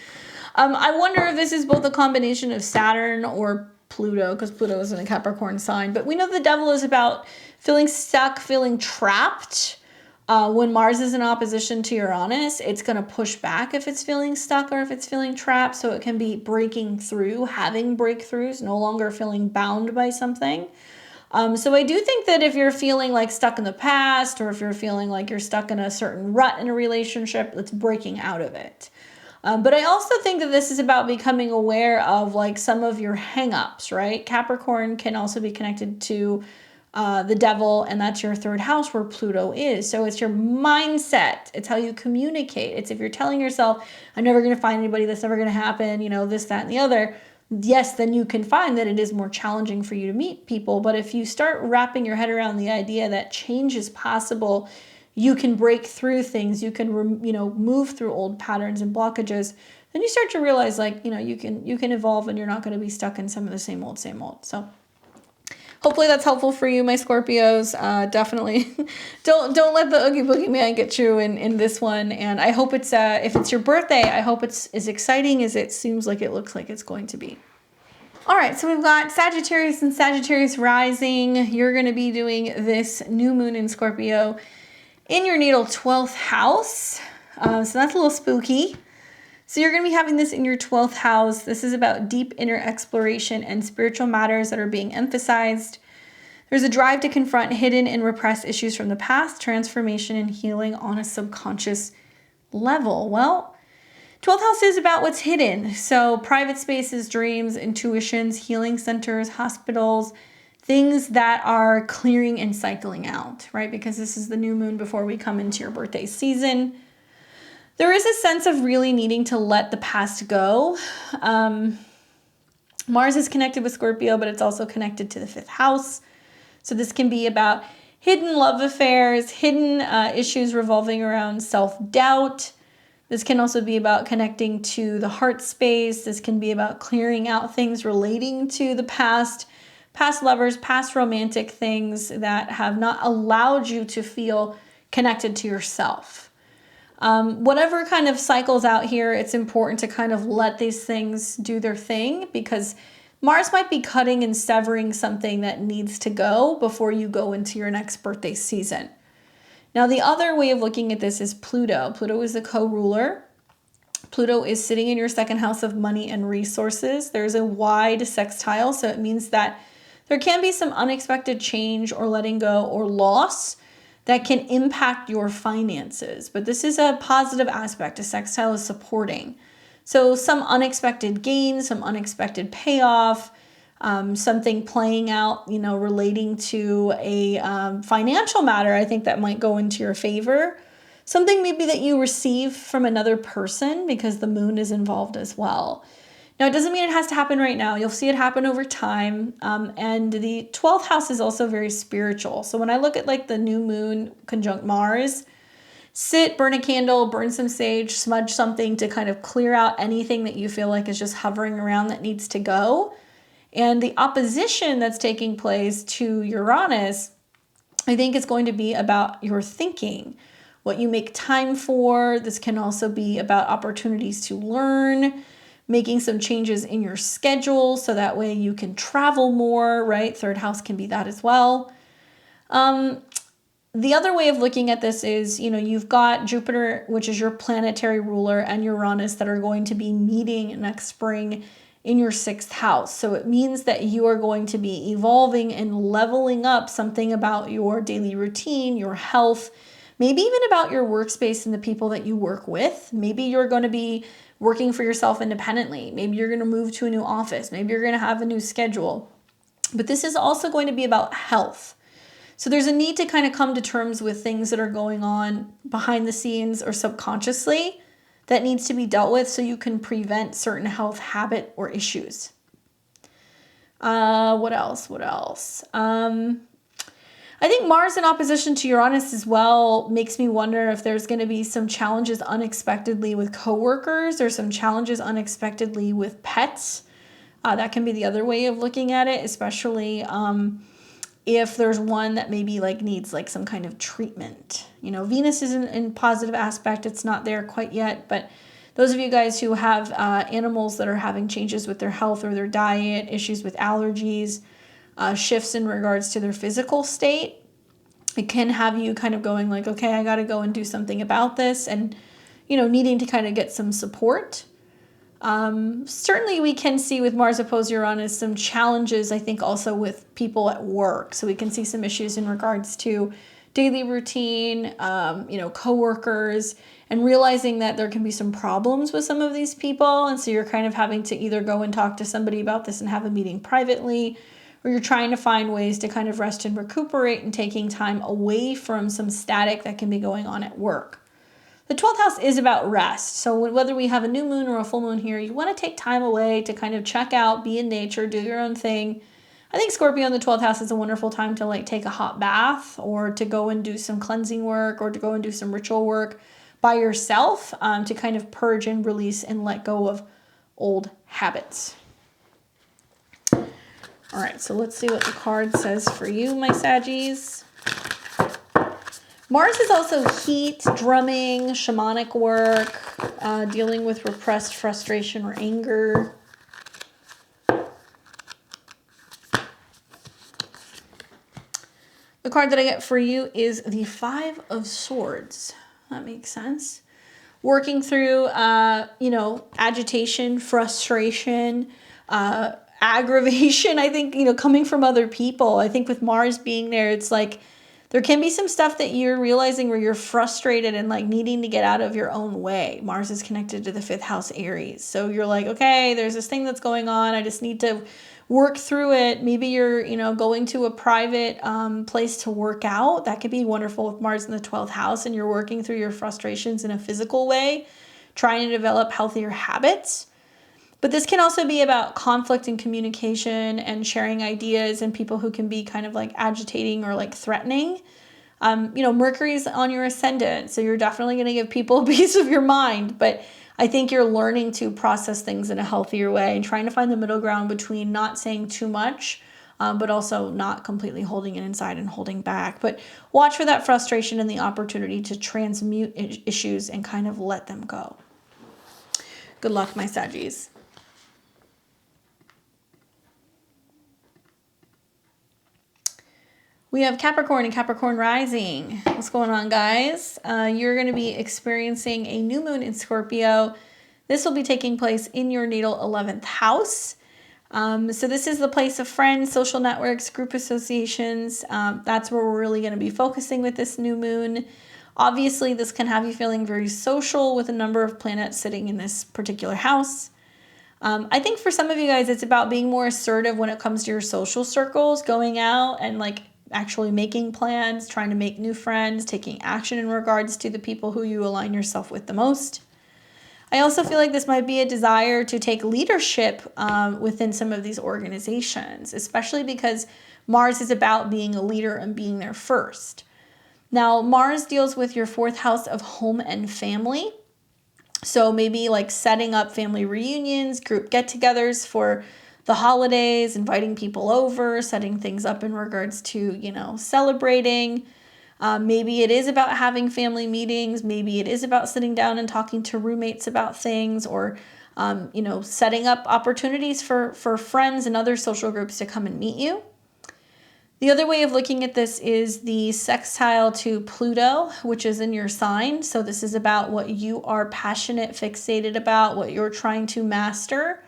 I wonder if this is both a combination of Saturn or Pluto, because Pluto is in a Capricorn sign. But we know the Devil is about feeling stuck, feeling trapped. When Mars is in opposition to Uranus, it's going to push back if it's feeling stuck or if it's feeling trapped. So it can be breaking through, having breakthroughs, no longer feeling bound by something. So I do think that if you're feeling like stuck in the past, or if you're feeling like you're stuck in a certain rut in a relationship, it's breaking out of it. But I also think that this is about becoming aware of like some of your hangups, right? Capricorn can also be connected to the Devil, and that's your third house where Pluto is. So it's your mindset. It's how you communicate. It's if you're telling yourself, I'm never going to find anybody, that's never going to happen, this, that, and the other. Yes, then you can find that it is more challenging for you to meet people. But if you start wrapping your head around the idea that change is possible, you can break through things, you can, move through old patterns and blockages, then you start to realize like, you can evolve and you're not going to be stuck in some of the same old. So hopefully that's helpful for you, my Scorpios. Definitely don't let the Oogie Boogie Man get you in this one. And I hope it's, if it's your birthday, I hope it's as exciting as it seems like it looks like it's going to be. All right, so we've got Sagittarius and Sagittarius rising. You're going to be doing this new moon in Scorpio in your natal 12th house. So that's a little spooky. So you're going to be having this in your 12th house. This is about deep inner exploration and spiritual matters that are being emphasized. There's a drive to confront hidden and repressed issues from the past, transformation and healing on a subconscious level. Well, 12th house is about what's hidden. So private spaces, dreams, intuitions, healing centers, hospitals, things that are clearing and cycling out, right? Because this is the new moon before we come into your birthday season. There is a sense of really needing to let the past go. Mars is connected with Scorpio, but it's also connected to the 5th house. So this can be about hidden love affairs, hidden issues revolving around self-doubt. This can also be about connecting to the heart space. This can be about clearing out things relating to the past lovers, past romantic things that have not allowed you to feel connected to yourself. Whatever kind of cycles out here, it's important to kind of let these things do their thing, because Mars might be cutting and severing something that needs to go before you go into your next birthday season. Now, the other way of looking at this is Pluto. Pluto is the co-ruler. Pluto is sitting in your 2nd house of money and resources. There's a wide sextile, so it means that there can be some unexpected change or letting go or loss that can impact your finances. But this is a positive aspect. A sextile is supporting. So some unexpected gains, some unexpected payoff, something playing out, relating to a financial matter, I think that might go into your favor. Something maybe that you receive from another person, because the moon is involved as well. Now, it doesn't mean it has to happen right now. You'll see it happen over time. And the 12th house is also very spiritual. So when I look at like the new moon conjunct Mars, sit, burn a candle, burn some sage, smudge something to kind of clear out anything that you feel like is just hovering around that needs to go. And the opposition that's taking place to Uranus, I think it's going to be about your thinking, what you make time for. This can also be about opportunities to learn, making some changes in your schedule so that way you can travel more, right? Third house can be that as well. The other way of looking at this is, you've got Jupiter, which is your planetary ruler, and Uranus that are going to be meeting next spring in your 6th house. So it means that you are going to be evolving and leveling up something about your daily routine, your health, maybe even about your workspace and the people that you work with. Maybe you're going to be working for yourself independently. Maybe you're going to move to a new office. Maybe you're going to have a new schedule. But this is also going to be about health. So there's a need to kind of come to terms with things that are going on behind the scenes or subconsciously that needs to be dealt with so you can prevent certain health habit or issues. What else? I think Mars in opposition to Uranus as well makes me wonder if there's going to be some challenges unexpectedly with coworkers or some challenges unexpectedly with pets. That can be the other way of looking at it, especially if there's one that maybe like needs like some kind of treatment. Venus is in positive aspect. It's not there quite yet, but those of you guys who have animals that are having changes with their health or their diet, issues with allergies, shifts in regards to their physical state, it can have you kind of going like, okay, I got to go and do something about this, and needing to kind of get some support. Certainly we can see with Mars opposed Uranus some challenges, I think, also with people at work. So we can see some issues in regards to daily routine, coworkers, and realizing that there can be some problems with some of these people. And so you're kind of having to either go and talk to somebody about this and have a meeting privately, or you're trying to find ways to kind of rest and recuperate and taking time away from some static that can be going on at work. The 12th house is about rest. So whether we have a new moon or a full moon here, you want to take time away to kind of check out, be in nature, do your own thing. I think Scorpio in the 12th house is a wonderful time to like take a hot bath or to go and do some cleansing work or to go and do some ritual work by yourself to kind of purge and release and let go of old habits. All right, so let's see what the card says for you, my Saggies. Mars is also heat, drumming, shamanic work, dealing with repressed frustration or anger. The card that I get for you is the 5 of Swords. That makes sense. Working through, agitation, frustration, aggravation, I think, coming from other people. I think with Mars being there, it's like there can be some stuff that you're realizing where you're frustrated and like needing to get out of your own way. Mars is connected to the 5th house Aries. So you're like, okay, there's this thing that's going on. I just need to work through it. Maybe you're, going to a private place to work out. That could be wonderful with Mars in the 12th house, and you're working through your frustrations in a physical way, trying to develop healthier habits. But this can also be about conflict and communication and sharing ideas and people who can be kind of like agitating or like threatening. Mercury's on your ascendant, so you're definitely going to give people a piece of your mind. But I think you're learning to process things in a healthier way and trying to find the middle ground between not saying too much, but also not completely holding it inside and holding back. But watch for that frustration and the opportunity to transmute issues and kind of let them go. Good luck, my Saggies. We have Capricorn and Capricorn rising. What's going on, guys? You're going to be experiencing a new moon in Scorpio. This will be taking place in your natal 11th house. So this is the place of friends, social networks, group associations. That's where we're really going to be focusing with this new moon. Obviously, this can have you feeling very social with a number of planets sitting in this particular house. I think for some of you guys, it's about being more assertive when it comes to your social circles, going out and like actually making plans, trying to make new friends, taking action in regards to the people who you align yourself with the most. I also feel like this might be a desire to take leadership within some of these organizations, especially because Mars is about being a leader and being there first. Now, Mars deals with your 4th house of home and family. So maybe like setting up family reunions, group get-togethers for the holidays, inviting people over, setting things up in regards to, you know, celebrating. Maybe it is about having family meetings. Maybe it is about sitting down and talking to roommates about things, or, you know, setting up opportunities for friends and other social groups to come and meet you. The other way of looking at this is the sextile to Pluto, which is in your sign. So this is about what you are passionate, fixated about, what you're trying to master.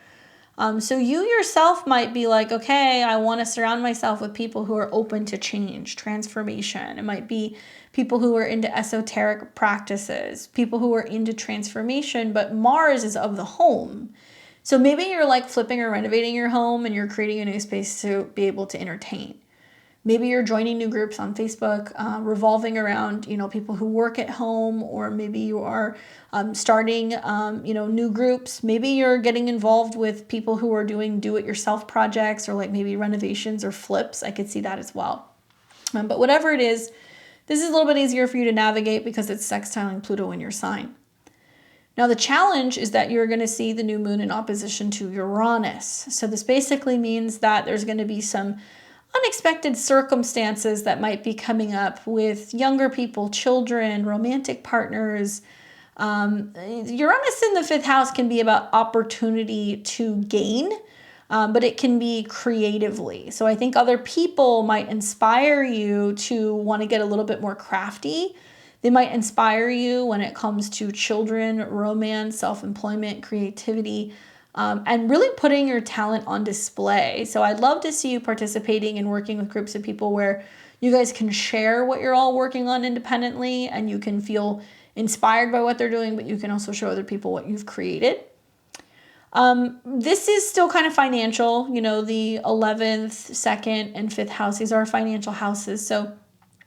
So you yourself might be like, okay, I want to surround myself with people who are open to change, transformation. It might be people who are into esoteric practices, people who are into transformation, but Mars is of the home. So maybe you're like flipping or renovating your home and you're creating a new space to be able to entertain. Maybe you're joining new groups on Facebook, revolving around, you know, people who work at home, or maybe you are starting, you know, new groups. Maybe you're getting involved with people who are doing do-it-yourself projects, or like maybe renovations or flips. I could see that as well. But whatever it is, this is a little bit easier for you to navigate because it's sextiling Pluto in your sign. Now, the challenge is that you're going to see the new moon in opposition to Uranus. So this basically means that there's going to be some unexpected circumstances that might be coming up with younger people, children, romantic partners. Uranus in the 5th house can be about opportunity to gain, but it can be creatively. So I think other people might inspire you to want to get a little bit more crafty. They might inspire you when it comes to children, romance, self-employment, creativity, and really putting your talent on display. So I'd love to see you participating and working with groups of people where you guys can share what you're all working on independently, and you can feel inspired by what they're doing, but you can also show other people what you've created. This is still kind of financial. You know, the 11th, 2nd, and 5th house, these are financial houses. So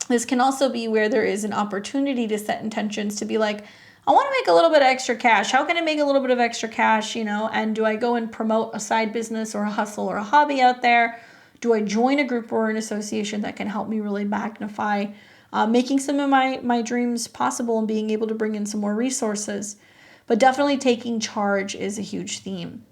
this can also be where there is an opportunity to set intentions to be like, I want to make a little bit of extra cash. How can I make a little bit of extra cash, you know? And do I go and promote a side business or a hustle or a hobby out there? Do I join a group or an association that can help me really magnify making some of my dreams possible and being able to bring in some more resources? But definitely taking charge is a huge theme.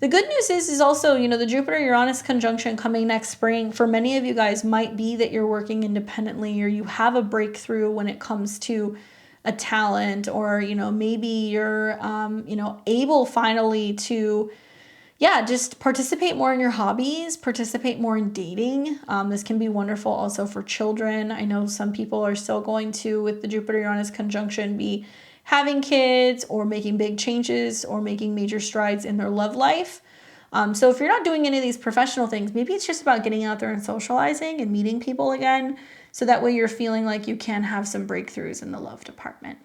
The good news is also, you know, the Jupiter-Uranus conjunction coming next spring for many of you guys might be that you're working independently, or you have a breakthrough when it comes to a talent, or, you know, maybe you're, you know, able finally to, yeah, just participate more in your hobbies, participate more in dating. This can be wonderful also for children. I know some people are still going to, with the Jupiter-Uranus conjunction, be having kids or making big changes or making major strides in their love life. So if you're not doing any of these professional things, maybe it's just about getting out there and socializing and meeting people again. So that way you're feeling like you can have some breakthroughs in the love department.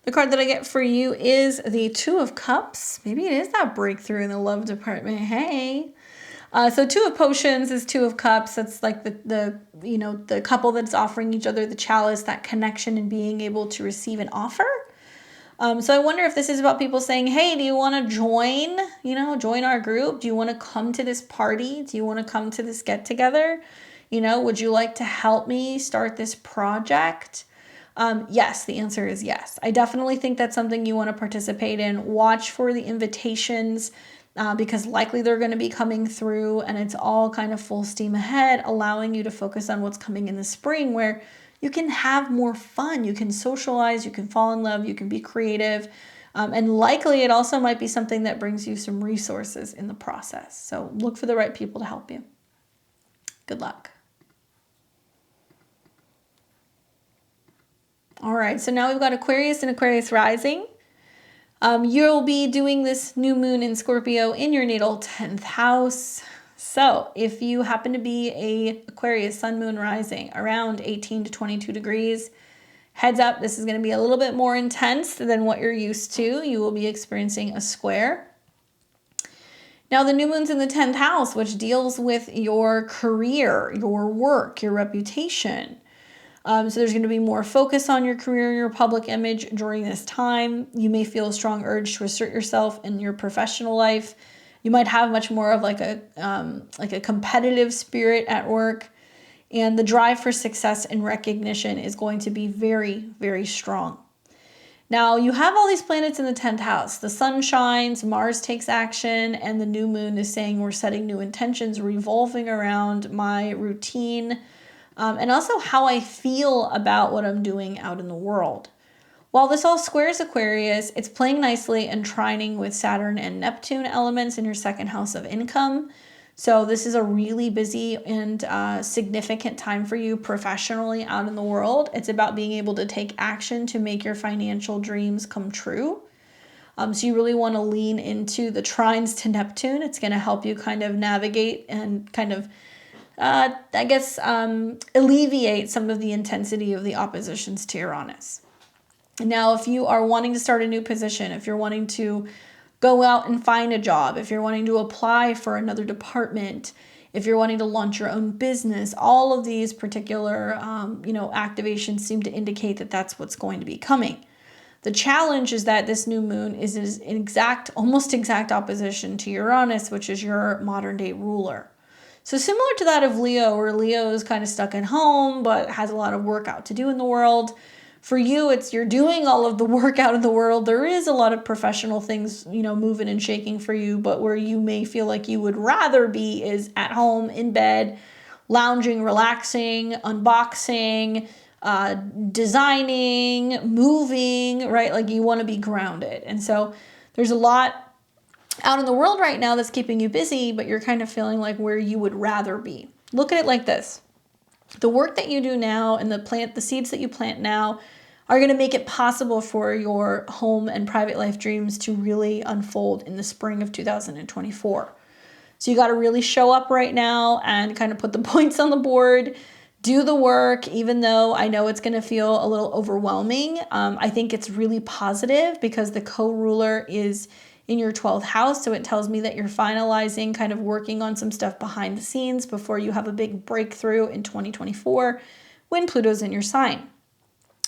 The card that I get for you is the Two of Cups. Maybe it is that breakthrough in the love department. Hey. So Two of Potions is Two of Cups. That's like the you know, the couple that's offering each other the chalice, that connection and being able to receive an offer. So I wonder if this is about people saying, hey, do you want to join, you know, join our group? Do you want to come to this party? Do you want to come to this get together? You know, would you like to help me start this project? Yes, the answer is yes. I definitely think that's something you want to participate in. Watch for the invitations because likely they're going to be coming through, and it's all kind of full steam ahead, allowing you to focus on what's coming in the spring, where you can have more fun, you can socialize, you can fall in love, you can be creative, and likely it also might be something that brings you some resources in the process. So look for the right people to help you. Good luck. All right, so now we've got Aquarius and Aquarius rising. You'll be doing this new moon in Scorpio in your natal 10th house. So if you happen to be a Aquarius sun, moon, rising around 18 to 22 degrees, heads up, this is going to be a little bit more intense than what you're used to. You will be experiencing a square. Now, the new moon's in the 10th house, which deals with your career, your work, your reputation. So there's going to be more focus on your career, your public image during this time. You may feel a strong urge to assert yourself in your professional life. You might have much more of like a competitive spirit at work. And the drive for success and recognition is going to be very, very strong. Now, you have all these planets in the 10th house. The sun shines, Mars takes action, and the new moon is saying we're setting new intentions, revolving around my routine, and also how I feel about what I'm doing out in the world. While this all squares Aquarius, it's playing nicely and trining with Saturn and Neptune elements in your second house of income. So this is a really busy and significant time for you professionally out in the world. It's about being able to take action to make your financial dreams come true. So you really want to lean into the trines to Neptune. It's going to help you kind of navigate and kind of, alleviate some of the intensity of the oppositions to Uranus. Now, if you are wanting to start a new position, if you're wanting to go out and find a job, if you're wanting to apply for another department, if you're wanting to launch your own business, all of these particular, activations seem to indicate that that's what's going to be coming. The challenge is that this new moon is in almost exact opposition to Uranus, which is your modern day ruler. So similar to that of Leo, where Leo is kind of stuck at home, but has a lot of work out to do in the world. For you, you're doing all of the work out in the world. There is a lot of professional things, moving and shaking for you, but where you may feel like you would rather be is at home, in bed, lounging, relaxing, unboxing, designing, moving, right? Like you want to be grounded. And so there's a lot out in the world right now that's keeping you busy, but you're kind of feeling like where you would rather be. Look at it like this. The work that you do now and the seeds that you plant now are going to make it possible for your home and private life dreams to really unfold in the spring of 2024. So you got to really show up right now and kind of put the points on the board, do the work, even though I know it's going to feel a little overwhelming. I think it's really positive because the co-ruler is in your 12th house. So it tells me that you're finalizing, kind of working on some stuff behind the scenes before you have a big breakthrough in 2024 when Pluto's in your sign.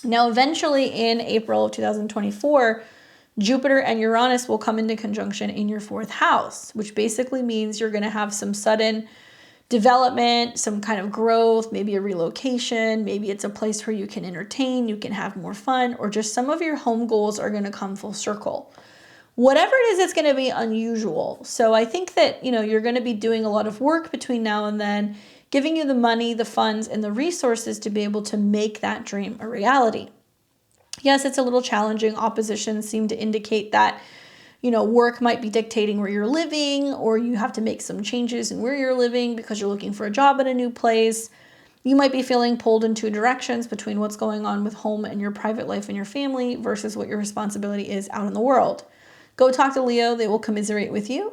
Now, eventually in April of 2024, Jupiter and Uranus will come into conjunction in your 4th house, which basically means you're going to have some sudden development, some kind of growth, maybe a relocation, maybe it's a place where you can entertain, you can have more fun, or just some of your home goals are going to come full circle. Whatever it is, it's going to be unusual. So I think that, you're going to be doing a lot of work between now and then, giving you the money, the funds, and the resources to be able to make that dream a reality. Yes, it's a little challenging. Oppositions seem to indicate that, work might be dictating where you're living, or you have to make some changes in where you're living because you're looking for a job at a new place. You might be feeling pulled in two directions between what's going on with home and your private life and your family versus what your responsibility is out in the world. Go talk to Leo. They will commiserate with you.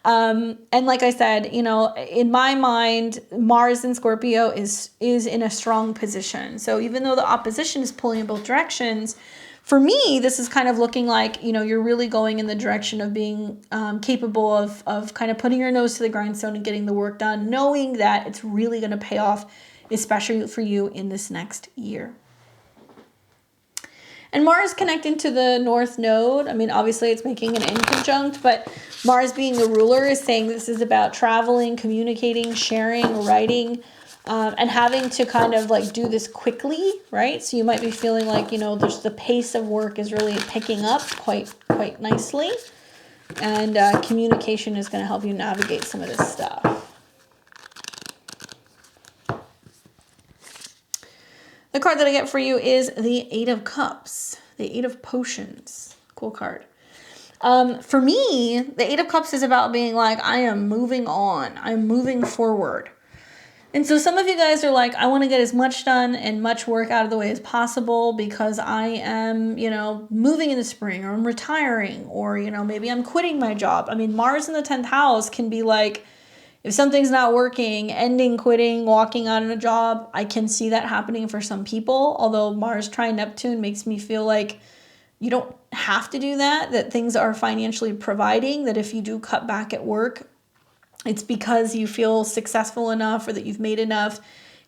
And like I said, in my mind, Mars in Scorpio is in a strong position. So even though the opposition is pulling in both directions, for me, this is kind of looking like, you're really going in the direction of being capable of kind of putting your nose to the grindstone and getting the work done, knowing that it's really going to pay off, especially for you in this next year. And Mars connecting to the North Node, obviously it's making an inconjunct, but Mars being the ruler is saying this is about traveling, communicating, sharing, writing, and having to kind of like do this quickly, right? So you might be feeling like, there's the pace of work is really picking up quite nicely. And communication is going to help you navigate some of this stuff. The card that I get for you is the Eight of Cups, the Eight of Potions. Cool card. For me, the Eight of Cups is about being like, I am moving on. I'm moving forward. And so some of you guys are like, I want to get as much done and much work out of the way as possible because I am, moving in the spring, or I'm retiring, or, maybe I'm quitting my job. Mars in the 10th house can be like, if something's not working, ending, quitting, walking out on a job. I can see that happening for some people. Although Mars trine Neptune makes me feel like you don't have to do that, that things are financially providing, that if you do cut back at work, it's because you feel successful enough or that you've made enough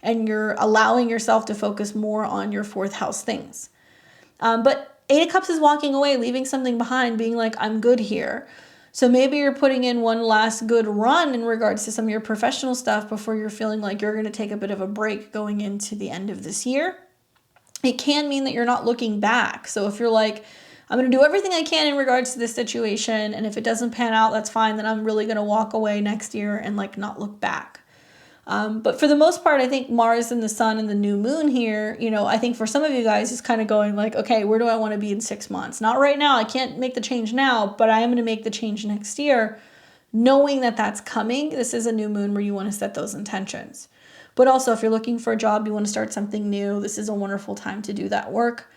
and you're allowing yourself to focus more on your fourth house things. But Eight of Cups is walking away, leaving something behind, being like, I'm good here. So maybe you're putting in one last good run in regards to some of your professional stuff before you're feeling like you're going to take a bit of a break going into the end of this year. It can mean that you're not looking back. So if you're like, I'm going to do everything I can in regards to this situation, and if it doesn't pan out, that's fine, then I'm really going to walk away next year and like not look back. But for the most part, I think Mars and the Sun and the new moon here, you know, I think for some of you guys, it's kind of going like, okay, where do I want to be in 6 months? Not right now. I can't make the change now, but I am going to make the change next year, knowing that that's coming. This is a new moon where you want to set those intentions. But also, if you're looking for a job, you want to start something new, this is a wonderful time to do that work.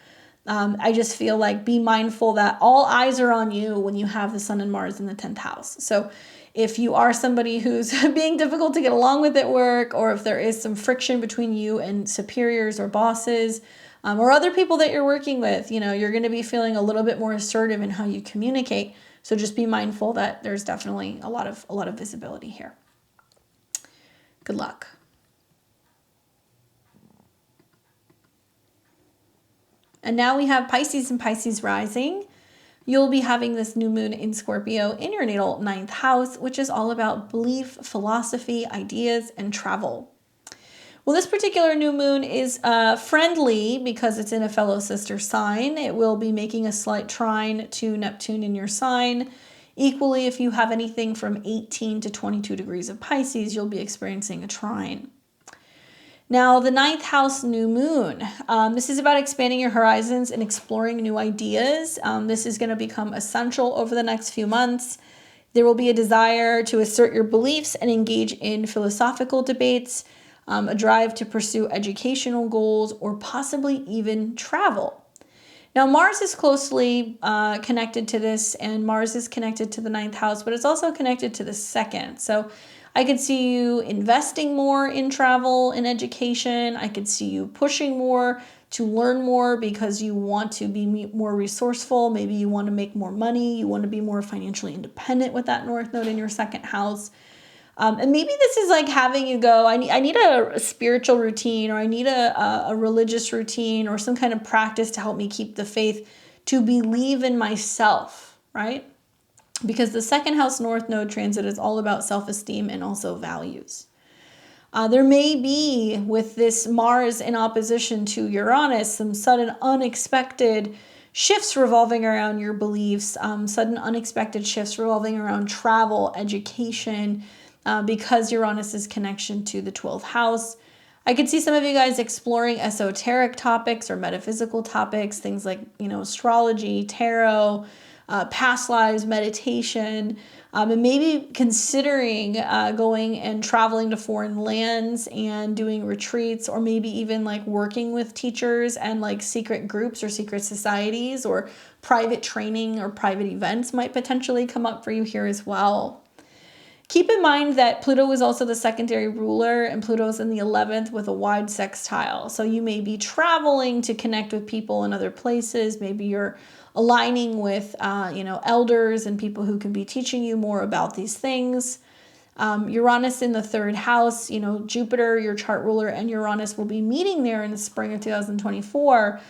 I just feel like be mindful that all eyes are on you when you have the Sun and Mars in the 10th house. So if you are somebody who's being difficult to get along with at work, or if there is some friction between you and superiors or bosses, or other people that you're working with, you know, you're going to be feeling a little bit more assertive in how you communicate. So just be mindful that there's definitely a lot of visibility here. Good luck. And now we have Pisces and Pisces rising. You'll be having this new moon in Scorpio in your natal 9th house, which is all about belief, philosophy, ideas, and travel. Well, this particular new moon is friendly because it's in a fellow sister sign. It will be making a slight trine to Neptune in your sign. Equally, if you have anything from 18 to 22 degrees of Pisces, you'll be experiencing a trine. Now, the 9th house new moon, this is about expanding your horizons and exploring new ideas. This is going to become essential over the next few months. There will be a desire to assert your beliefs and engage in philosophical debates, a drive to pursue educational goals, or possibly even travel. Now, Mars is closely connected to this, and Mars is connected to the 9th house, but it's also connected to the 2nd. So I could see you investing more in travel and education. I could see you pushing more to learn more because you want to be more resourceful. Maybe you want to make more money. You want to be more financially independent with that North Node in your 2nd house. And maybe this is like having you go, I need a spiritual routine, or I need a religious routine, or some kind of practice to help me keep the faith, to believe in myself, right? Because the 2nd house North Node transit is all about self-esteem and also values. There may be, with this Mars in opposition to Uranus, some sudden unexpected shifts revolving around your beliefs, sudden unexpected shifts revolving around travel, education, because Uranus's connection to the 12th house. I could see some of you guys exploring esoteric topics or metaphysical topics, things like, you know, astrology, tarot, past lives, meditation, and maybe considering going and traveling to foreign lands and doing retreats, or maybe even like working with teachers and like secret groups or secret societies, or private training or private events might potentially come up for you here as well. Keep in mind that Pluto is also the secondary ruler, and Pluto is in the 11th with a wide sextile. So you may be traveling to connect with people in other places. Maybe you're aligning with, elders and people who can be teaching you more about these things. Uranus in the 3rd house, Jupiter, your chart ruler, and Uranus will be meeting there in the spring of 2024.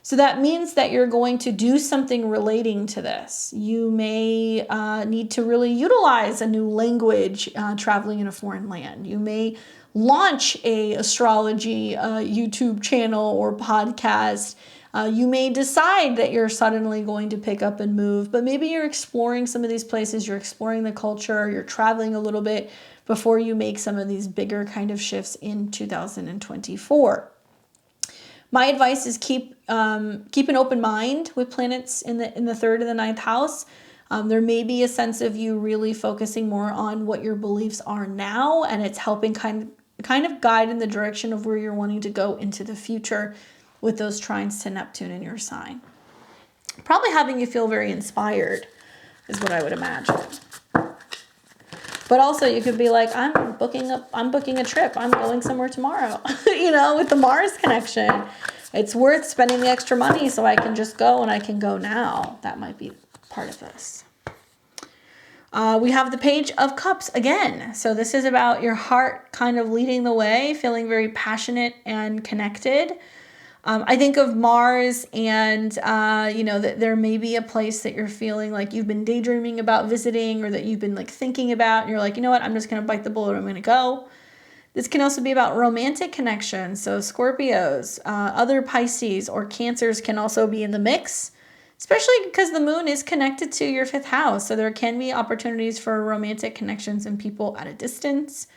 So that means that you're going to do something relating to this. You may need to really utilize a new language traveling in a foreign land. You may launch a astrology YouTube channel or podcast. You may decide that you're suddenly going to pick up and move, but maybe you're exploring some of these places, you're exploring the culture, you're traveling a little bit before you make some of these bigger kind of shifts in 2024. My advice is keep an open mind with planets in the 3rd and the 9th house. There may be a sense of you really focusing more on what your beliefs are now, and it's helping kind of guide in the direction of where you're wanting to go into the future with those trines to Neptune in your sign. Probably having you feel very inspired is what I would imagine. But also you could be like, I'm booking a trip. I'm going somewhere tomorrow, with the Mars connection. it's worth spending the extra money so I can just go and I can go now. That might be part of this. We have the Page of Cups again. So this is about your heart kind of leading the way, feeling very passionate and connected. I think of Mars and, you know, that there may be a place that you're feeling like you've been daydreaming about visiting, or that you've been like thinking about, and you're like, you know what, I'm just going to bite the bullet, I'm going to go. This can also be about romantic connections. So Scorpios, other Pisces or Cancers can also be in the mix, especially because the moon is connected to your 5th house. So there can be opportunities for romantic connections and people at a distance.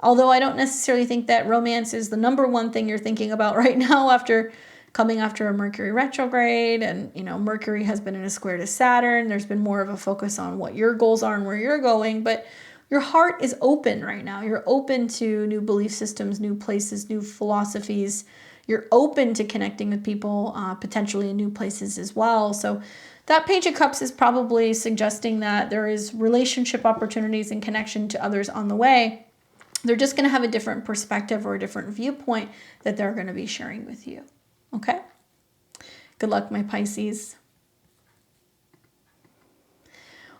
Although I don't necessarily think that romance is the #1 thing you're thinking about right now after a Mercury retrograde. And, you know, Mercury has been in a square to Saturn. There's been more of a focus on what your goals are and where you're going. But your heart is open right now. You're open to new belief systems, new places, new philosophies. You're open to connecting with people, potentially in new places as well. So that Page of Cups is probably suggesting that there is relationship opportunities and connection to others on the way. They're just going to have a different perspective or a different viewpoint that they're going to be sharing with you. Okay? Good luck, my Pisces.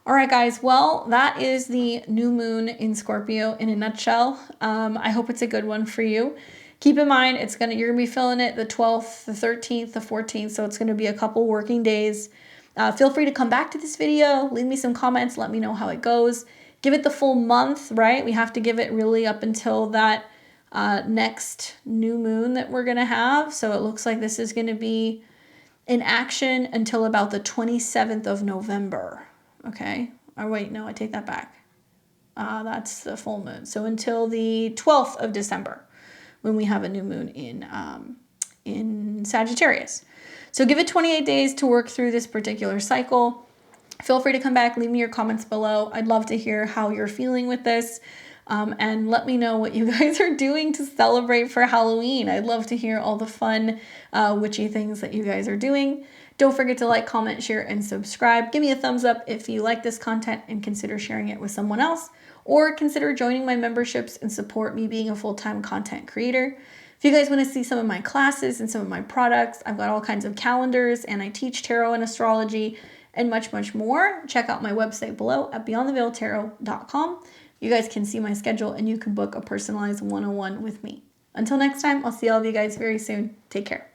All right, guys. Well, that is the new moon in Scorpio in a nutshell. I hope it's a good one for you. Keep in mind, you're going to be feeling it the 12th, the 13th, the 14th. So it's going to be a couple working days. Feel free to come back to this video. Leave me some comments. Let me know how it goes. Give it the full month, right? We have to give it really up until that next new moon that we're going to have. So it looks like this is going to be in action until about the 27th of November. Okay. Oh, wait, no, I take that back. That's the full moon. So until the 12th of December, when we have a new moon in Sagittarius. So give it 28 days to work through this particular cycle. Feel free to come back, leave me your comments below. I'd love to hear how you're feeling with this. And let me know what you guys are doing to celebrate for Halloween. I'd love to hear all the fun, witchy things that you guys are doing. Don't forget to like, comment, share, and subscribe. Give me a thumbs up if you like this content, and consider sharing it with someone else, or consider joining my memberships and support me being a full-time content creator. If you guys want to see some of my classes and some of my products, I've got all kinds of calendars, and I teach tarot and astrology and much, much more. Check out my website below at beyondtheveiltarot.com. You guys can see my schedule, and you can book a personalized one-on-one with me. Until next time, I'll see all of you guys very soon. Take care.